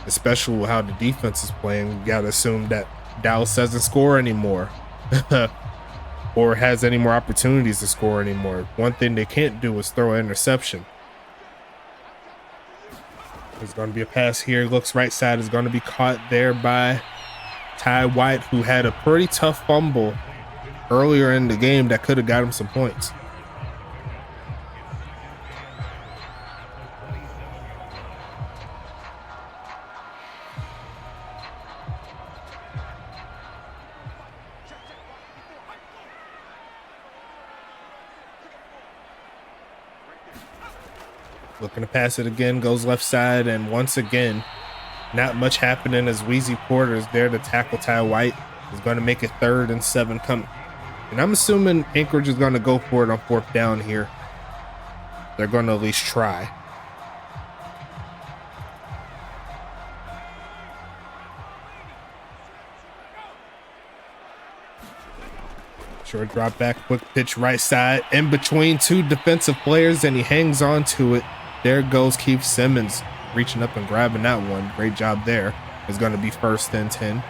especially with how the defense is playing. You got to assume that Dallas doesn't score anymore or has any more opportunities to score anymore. One thing they can't do is throw an interception. There's going to be a pass here. Looks right side, is going to be caught there by Ty White, who had a pretty tough fumble earlier in the game that could have got him some points. Looking to pass it again, goes left side, and once again, not much happening as Wheezy Porter is there to tackle Ty White. Is going to make it 3rd and 7 coming. And I'm assuming Anchorage is going to go for it on 4th down here. They're going to at least try. Short drop back, quick pitch right side, in between 2 defensive players, and he hangs on to it. There goes Keith Simmons reaching up and grabbing that one. Great job there. It's going to be 1st and 10.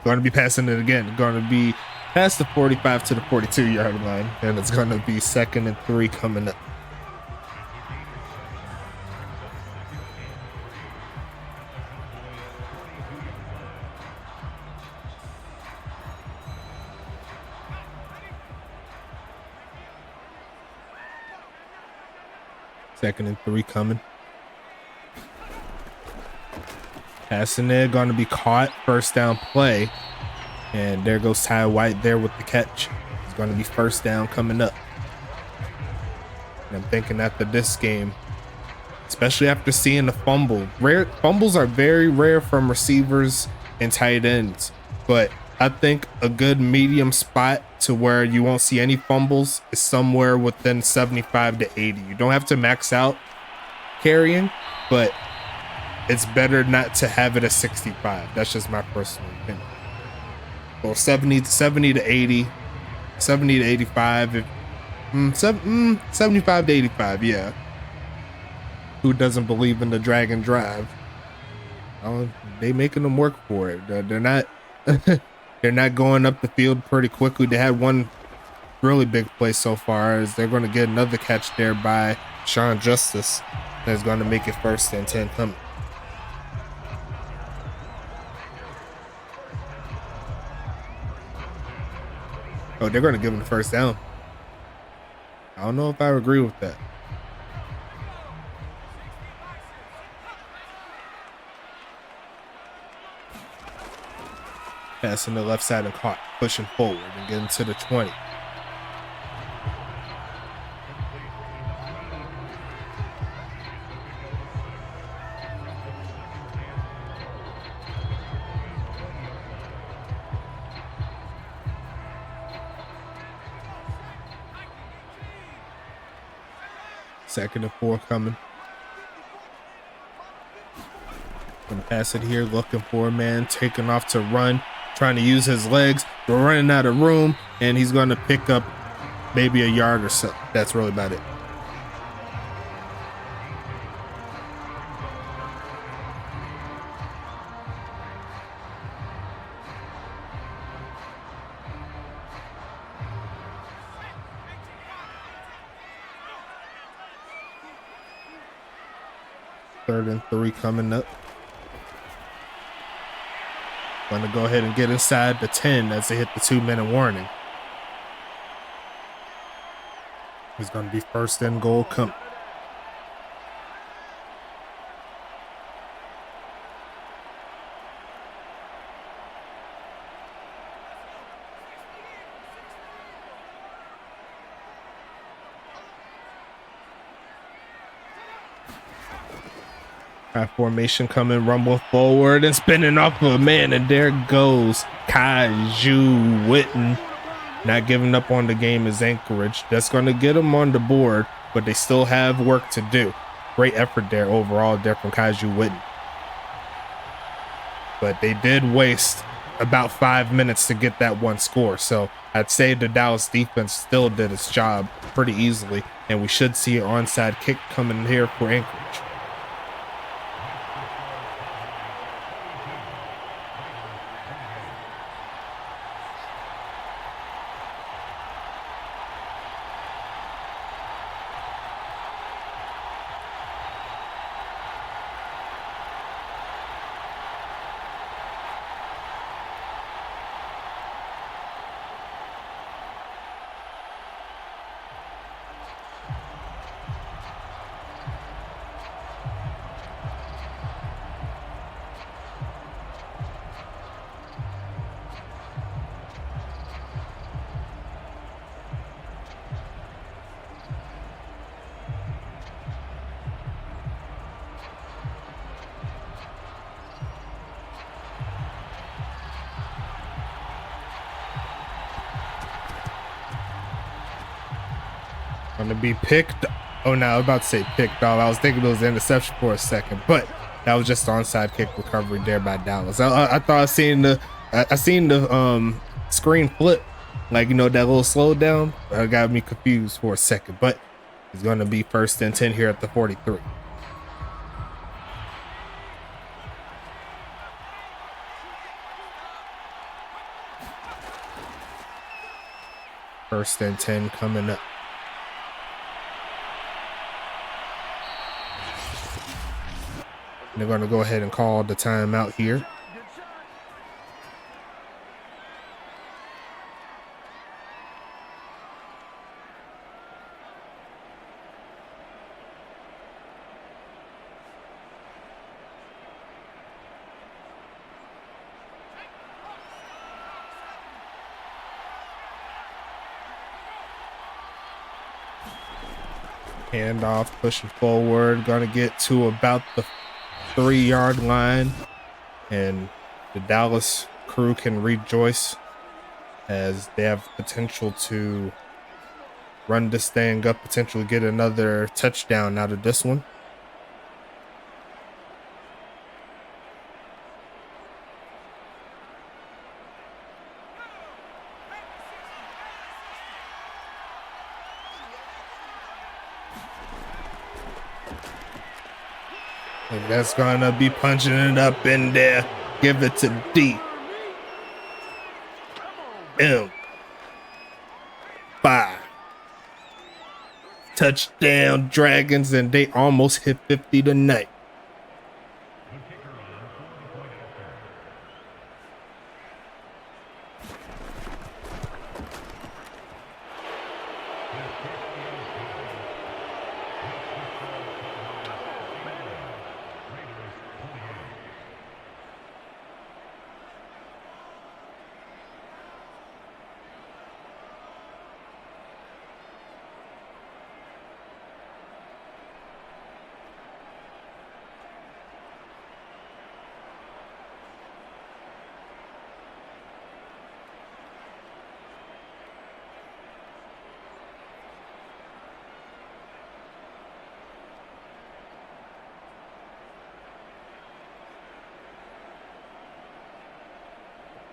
Going to be passing it again. Going to be past the 45 to the 42-yard line, and it's going to be 2nd and 3 coming up. Second and 3 coming. Passing it, going to be caught. 1st down play. And there goes Ty White there with the catch. It's going to be 1st down coming up. And I'm thinking after this game, especially after seeing the fumble. Fumbles are very rare from receivers and tight ends. But I think a good medium spot to where you won't see any fumbles is somewhere within 75 to 80. You don't have to max out carrying, but it's better not to have it at 65. That's just my personal opinion. Well, 70 to 80, 70 to 85, 75 to 85, yeah. Who doesn't believe in the drag and drive? They making them work for it. They're not they're not going up the field pretty quickly. They had one really big play so far, as they're going to get another catch there by Sean Justice. That's going to make it 1st and 10 coming. Oh, they're going to give him the 1st down. I don't know if I agree with that. Passing the left side and caught, pushing forward and getting to the 20. 2nd and 4 coming. Gonna pass it here, looking for a man, taking off to run, trying to use his legs. We're running out of room, and he's gonna pick up maybe a yard or so. That's really about it. Third and 3 coming up. Gonna go ahead and get inside the 10 as they hit the 2-minute warning. He's gonna be first and goal come. Formation coming, rumble forward and spinning off of a man, and there goes Kaiju Witten. Not giving up on the game is Anchorage. That's going to get them on the board, but they still have work to do. Great effort there overall there from Kaiju Witten. But they did waste about 5 minutes to get that one score. So I'd say the Dallas defense still did its job pretty easily, and we should see an onside kick coming here for Anchorage. Gonna be picked. Oh, no, I was about to say picked off. I was thinking it was an interception for a second, but that was just an onside kick recovery there by Dallas. I thought I seen the screen flip, like, you know, that little slowdown. Got me confused for a second, but it's gonna be first and 10 here at the 43. First and 10 coming up. They're going to go ahead and call the timeout here. Handoff, pushing forward, going to get to about the 3-yard line, and the Dallas crew can rejoice as they have potential to run this thing up, potentially get another touchdown out of this one. And that's gonna be punching it up in there. Give it to D. M. 5. Touchdown Dragons, and they almost hit 50 tonight.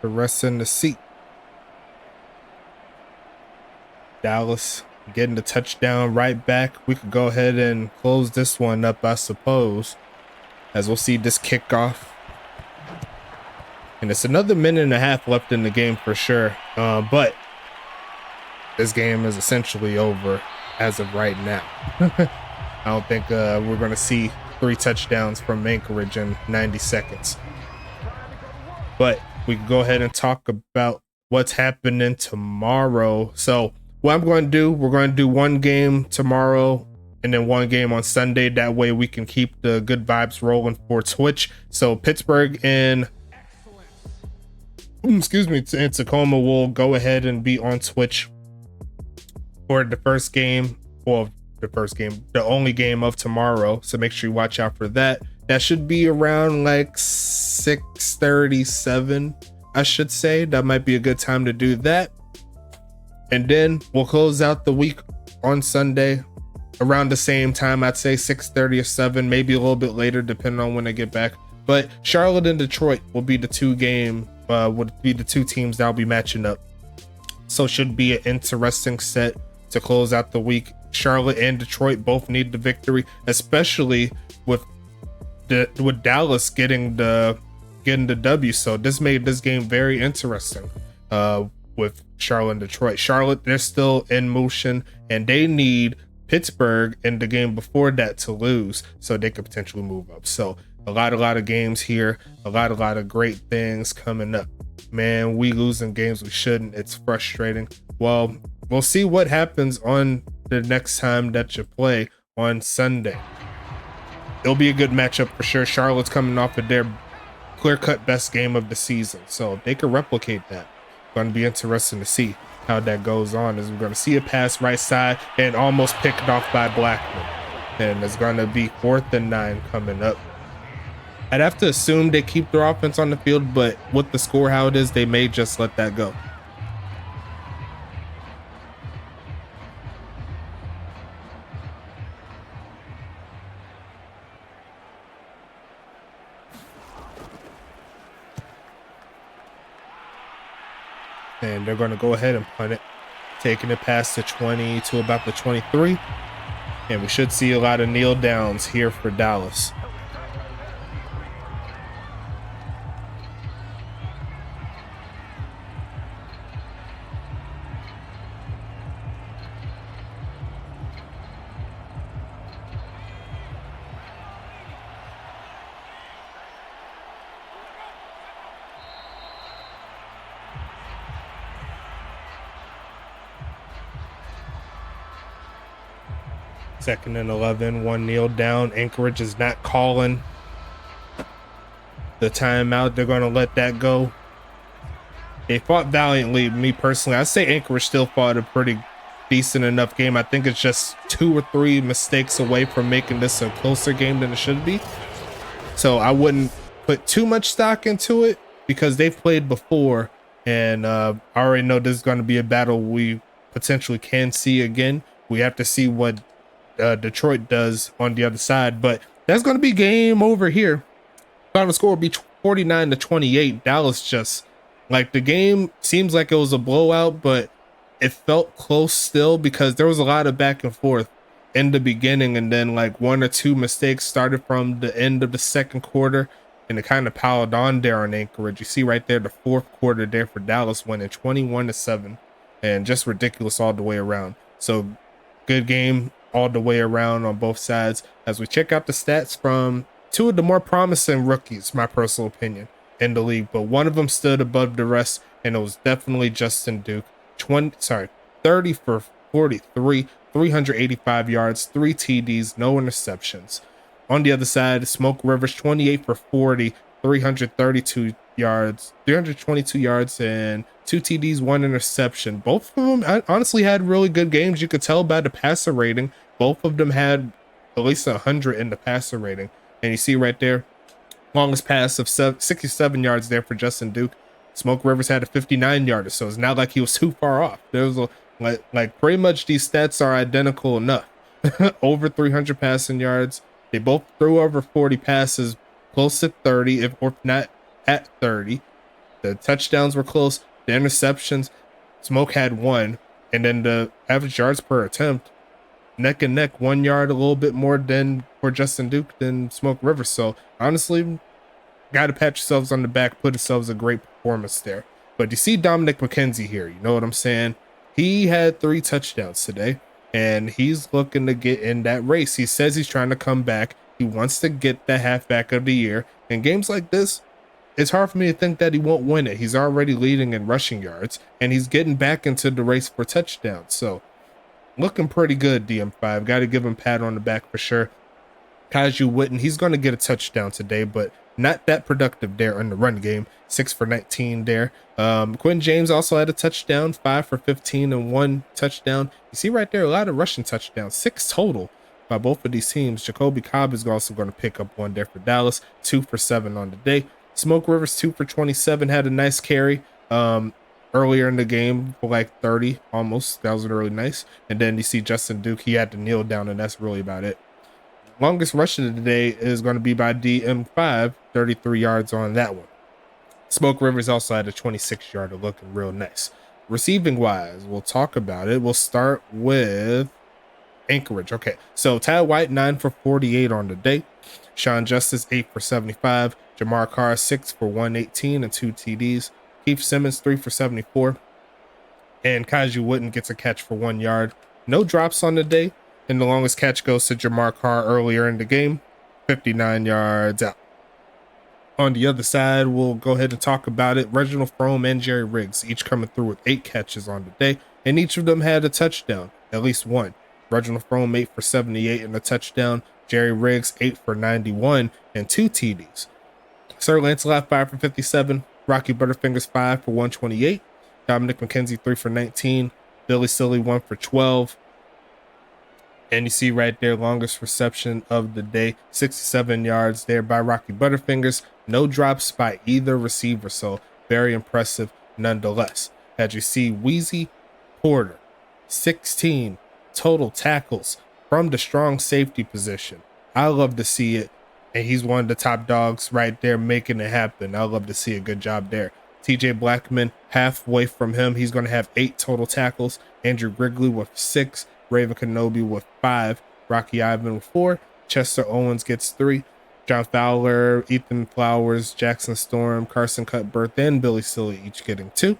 Interesting to see. Dallas getting the touchdown right back. We could go ahead and close this one up, I suppose, as we'll see this kickoff. And it's another minute and a half left in the game for sure. But this game is essentially over as of right now. I don't think we're going to see 3 touchdowns from Anchorage in 90 seconds. But we can go ahead and talk about what's happening tomorrow. So what I'm going to do, we're going to do 1 game tomorrow and then 1 game on Sunday. That way we can keep the good vibes rolling for Twitch. So Pittsburgh and and Tacoma will go ahead and be on Twitch for the first game. Well, the only game of tomorrow. So make sure you watch out for that. That should be around like 6:37, I should say. That might be a good time to do that. And then we'll close out the week on Sunday around the same time. I'd say 6:30 or 7, maybe a little bit later, depending on when I get back. But Charlotte and Detroit will be the 2 teams that'll be matching up. So should be an interesting set to close out the week. Charlotte and Detroit both need the victory, especially with Dallas getting the W. So this made this game very interesting with Charlotte and Detroit. Charlotte, they're still in motion and they need Pittsburgh in the game before that to lose so they could potentially move up. So a lot of games here, a lot of great things coming up. Man, we losing games we shouldn't. It's frustrating. Well, we'll see what happens on the next time that you play on Sunday. It'll be a good matchup for sure. Charlotte's coming off of their clear-cut best game of the season, so if they can replicate that, going to be interesting to see how that goes on. As we're going to see a pass right side and almost picked off by Blackman, and it's going to be 4th and 9 coming up. I'd have to assume they keep their offense on the field, but with the score how it is, they may just let that go. And they're going to go ahead and punt it, taking it past the 20 to about the 23. And we should see a lot of kneel downs here for Dallas. Second and 11, 1 kneel down. Anchorage is not calling the timeout. They're going to let that go. They fought valiantly. Me personally, I say Anchorage still fought a pretty decent enough game. I think it's just 2 or 3 mistakes away from making this a closer game than it should be. So I wouldn't put too much stock into it because they've played before. And I already know this is going to be a battle we potentially can see again. We have to see what Detroit does on the other side, but that's going to be game over here. Final score will be 49-28. Dallas just, like, the game seems like it was a blowout, but it felt close still because there was a lot of back and forth in the beginning, and then like 1 or 2 mistakes started from the end of the second quarter, and it kind of piled on there on Anchorage. You see right there the 4th quarter there for Dallas winning 21-7, and just ridiculous all the way around. So good game all the way around on both sides. As we check out the stats from 2 of the more promising rookies, my personal opinion, in the league, but one of them stood above the rest, and it was definitely Justin Duke. 30 for 43, 385 yards, 3 TDs, no interceptions. On the other side, Smoke Rivers, 28 for 40, 322 yards, and 2 TDs, 1 interception. Both of them honestly had really good games. You could tell by the passer rating. Both of them had at least 100 in the passer rating. And you see right there, longest pass of 67 yards there for Justin Duke. Smoke Rivers had a 59-yarder, so it's not like he was too far off. There was like pretty much these stats are identical enough. Over 300 passing yards. They both threw over 40 passes, close to 30, if not at 30. The touchdowns were close. The interceptions, Smoke had one, and then the average yards per attempt, neck and neck, 1 yard, a little bit more than for Justin Duke than Smoke Rivers. So honestly, got to pat yourselves on the back, put yourselves a great performance there. But you see Dominic McKenzie here, you know what I'm saying? He had 3 touchdowns today, and he's looking to get in that race. He says he's trying to come back. He wants to get the halfback of the year. In games like this, it's hard for me to think that he won't win it. He's already leading in rushing yards, and he's getting back into the race for touchdowns. So looking pretty good, DM5. Got to give him a pat on the back for sure. Kaju Witten, he's going to get a touchdown today, but not that productive there in the run game. 6 for 19 there. Quinn James also had a touchdown, 5 for 15 and 1 touchdown. You see right there, a lot of rushing touchdowns, 6 total by both of these teams. Jacoby Cobb is also going to pick up one there for Dallas, 2 for 7 on the day. Smoke Rivers, 2 for 27, had a nice carry earlier in the game for like 30 almost. That was really nice. And then you see Justin Duke, he had to kneel down, and that's really about it. Longest rush of the day is going to be by DM5, 33 yards on that one. Smoke Rivers also had a 26-yarder, looking real nice. Receiving wise, we'll talk about it. We'll start with Anchorage. Okay, so Ty White, 9 for 48 on the day. Sean Justice, 8 for 75. Jamar Carr, 6 for 118 and 2 TDs. Keith Simmons, 3 for 74. And Kaju Witten gets a catch for 1 yard. No drops on the day. And the longest catch goes to Jamar Carr earlier in the game, 59 yards out. On the other side, we'll go ahead and talk about it. Reginald Frome and Jerry Riggs, each coming through with 8 catches on the day, and each of them had a touchdown, at least one. Reginald Frome, 8 for 78 and a touchdown. Jerry Riggs, 8 for 91 and 2 TDs. Sir Lancelot, 5 for 57. Rocky Butterfingers, 5 for 128. Dominic McKenzie, 3 for 19. Billy Silly, 1 for 12. And you see right there, longest reception of the day, 67 yards there by Rocky Butterfingers. No drops by either receiver, so very impressive nonetheless. As you see, Wheezy Porter, 16 total tackles from the strong safety position. I love to see it, and he's one of the top dogs right there making it happen. I love to see a good job there. TJ Blackman, halfway from him, he's going to have 8 total tackles. Andrew Grigley with 6. Raven Kenobi with 5, Rocky Ivan with 4, Chester Owens gets 3, John Fowler, Ethan Flowers, Jackson Storm, Carson Cutbirth, and Billy Silly each getting 2.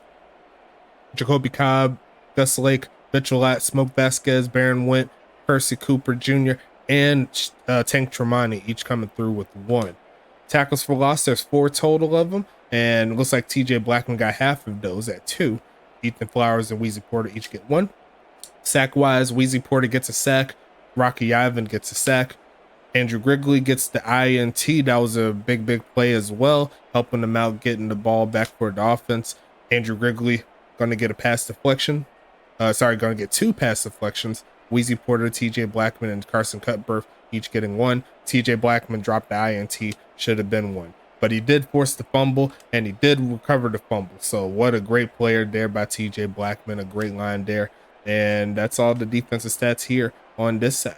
Jacoby Cobb, Gus Lake, Mitchell Latt, Smoke Vasquez, Baron Went, Percy Cooper Jr., and Tank Tremonti each coming through with 1. Tackles for loss, there's 4 total of them, and it looks like TJ Blackman got half of those at 2. Ethan Flowers and Wheezy Porter each get 1. Sack wise, Wheezy Porter gets a sack. Rocky Ivan gets a sack. Andrew Grigley gets the INT. That was a big play as well, helping them out getting the ball back for the offense. Andrew Grigley going to get a pass deflection. Going to get 2 pass deflections. Wheezy Porter, TJ Blackman, and Carson Cutbirth each getting 1. TJ Blackman dropped the INT. Should have been 1. But he did force the fumble, and he did recover the fumble. So what a great player there by TJ Blackman. A great line there. And that's all the defensive stats here on this side.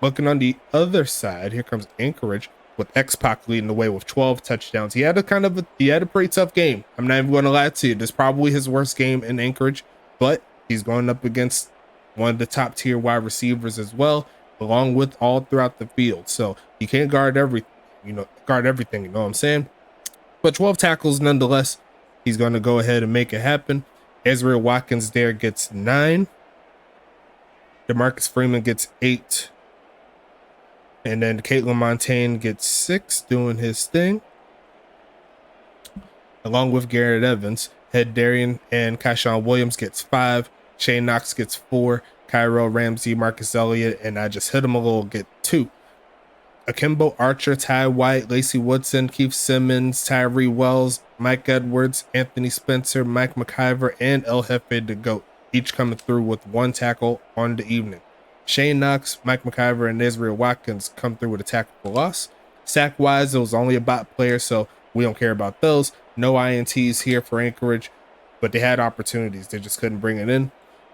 Looking on the other side, here comes Anchorage with X-Pac leading the way with 12 touchdowns. He had a pretty tough game. I'm not even going to lie to you. This is probably his worst game in Anchorage, but he's going up against one of the top tier wide receivers as well, along with all throughout the field. So you can't guard everything, you know what I'm saying? But 12 tackles nonetheless. He's going to go ahead and make it happen. Ezra Watkins there gets 9. DeMarcus Freeman gets 8. And then Caitlin Montaigne gets 6, doing his thing. Along with Garrett Evans, Head Darian and Kyshawn Williams gets 5. Shane Knox gets 4. Cairo Ramsey, Marcus Elliott, and I just hit him a little, get 2. Akimbo Archer, Ty White, Lacey Woodson, Keith Simmons, Tyree Wells, Mike Edwards, Anthony Spencer, Mike McIver, and El Jefe the GOAT, each coming through with 1 tackle on the evening. Shane Knox, Mike McIver, and Israel Watkins come through with a tackle for loss. Sack-wise, it was only a bot player, so we don't care about those. No INTs here for Anchorage, but they had opportunities. They just couldn't bring it in.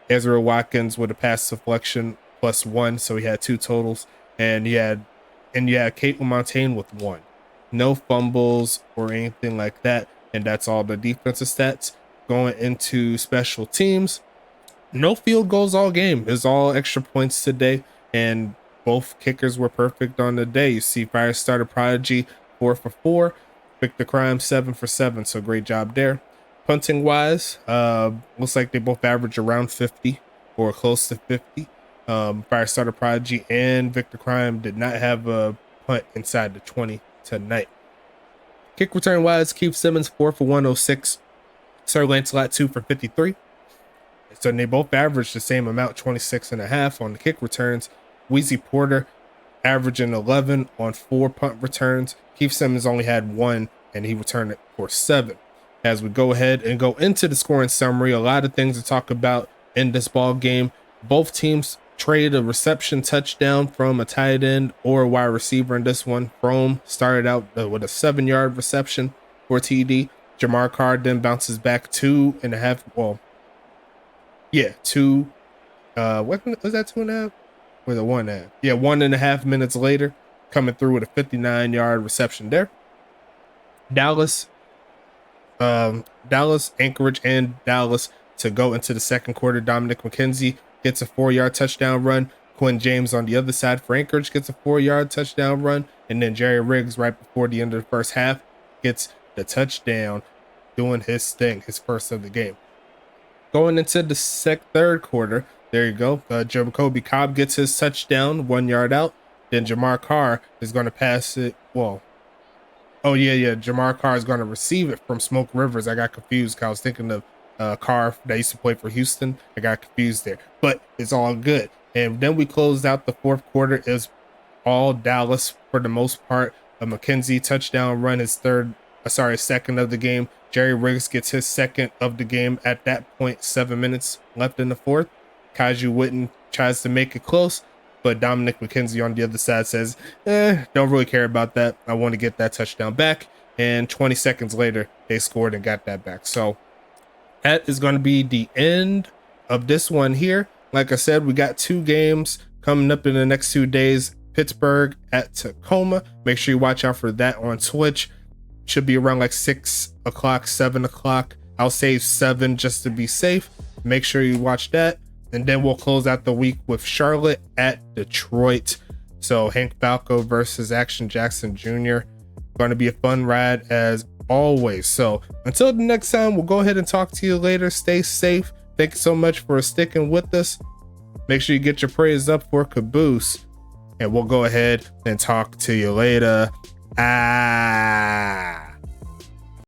Ezra Watkins with a pass deflection plus 1, so he had 2 totals, and you had Caitlin Montaigne with 1. No fumbles or anything like that. and that's all the defensive stats. Going into special teams, no field goals all game. It's all extra points today, and both kickers were perfect on the day. You see Firestarter Prodigy 4 for 4, Victor Crime 7 for 7, so great job there. Punting wise, looks like they both average around 50 or close to 50. Firestarter Prodigy and Victor Crime did not have a punt inside the 20 tonight. Kick return wise, Keith Simmons 4 for 106, Sir Lancelot 2 for 53. So they both averaged the same amount, 26.5 on the kick returns. Wheezy Porter averaging 11 on 4 punt returns. Keith Simmons only had 1, and he returned it for 7. As we go ahead and go into the scoring summary, a lot of things to talk about in this ball game. Both teams traded a reception touchdown from a tight end or a wide receiver in this one. Frome started out with a 7-yard reception for TD. Jamar Carr then bounces back 2.5. Well, yeah, 2. What was that, 2.5? Or the 1.5? Yeah, 1.5 minutes later, coming through with a 59-yard reception there. Dallas, Anchorage, and Dallas to go into the second quarter. Dominic McKenzie gets a 4-yard touchdown run. Quinn James on the other side for Anchorage gets a 4-yard touchdown run. And then Jerry Riggs right before the end of the first half gets the touchdown, doing his thing, his first of the game. Going into the third quarter, there you go. Jacoby Cobb gets his touchdown, 1 yard out. Then Jamar Carr is going to pass it. Well, Jamar Carr is going to receive it from Smoke Rivers. I got confused because I was thinking of Carr that used to play for Houston. I got confused there, but it's all good. And then we closed out the fourth quarter. Is all Dallas for the most part. A McKenzie touchdown run, his second of the game. Jerry Riggs gets his second of the game at that point. 7 minutes left in the fourth. Kaiju Witten tries to make it close, but Dominic McKenzie on the other side says, don't really care about that. I want to get that touchdown back. And 20 seconds later, they scored and got that back. So that is going to be the end of this one here. Like I said, we got 2 games coming up in the next 2 days. Pittsburgh at Tacoma. Make sure you watch out for that on Twitch. Should be around like 6 o'clock, 7 o'clock. I'll say 7 just to be safe. Make sure you watch that. And then we'll close out the week with Charlotte at Detroit. So Hank Falco versus Action Jackson Jr. Going to be a fun ride as always. So until the next time, we'll go ahead and talk to you later. Stay safe. Thank you so much for sticking with us. Make sure you get your praise up for Caboose. And we'll go ahead and talk to you later.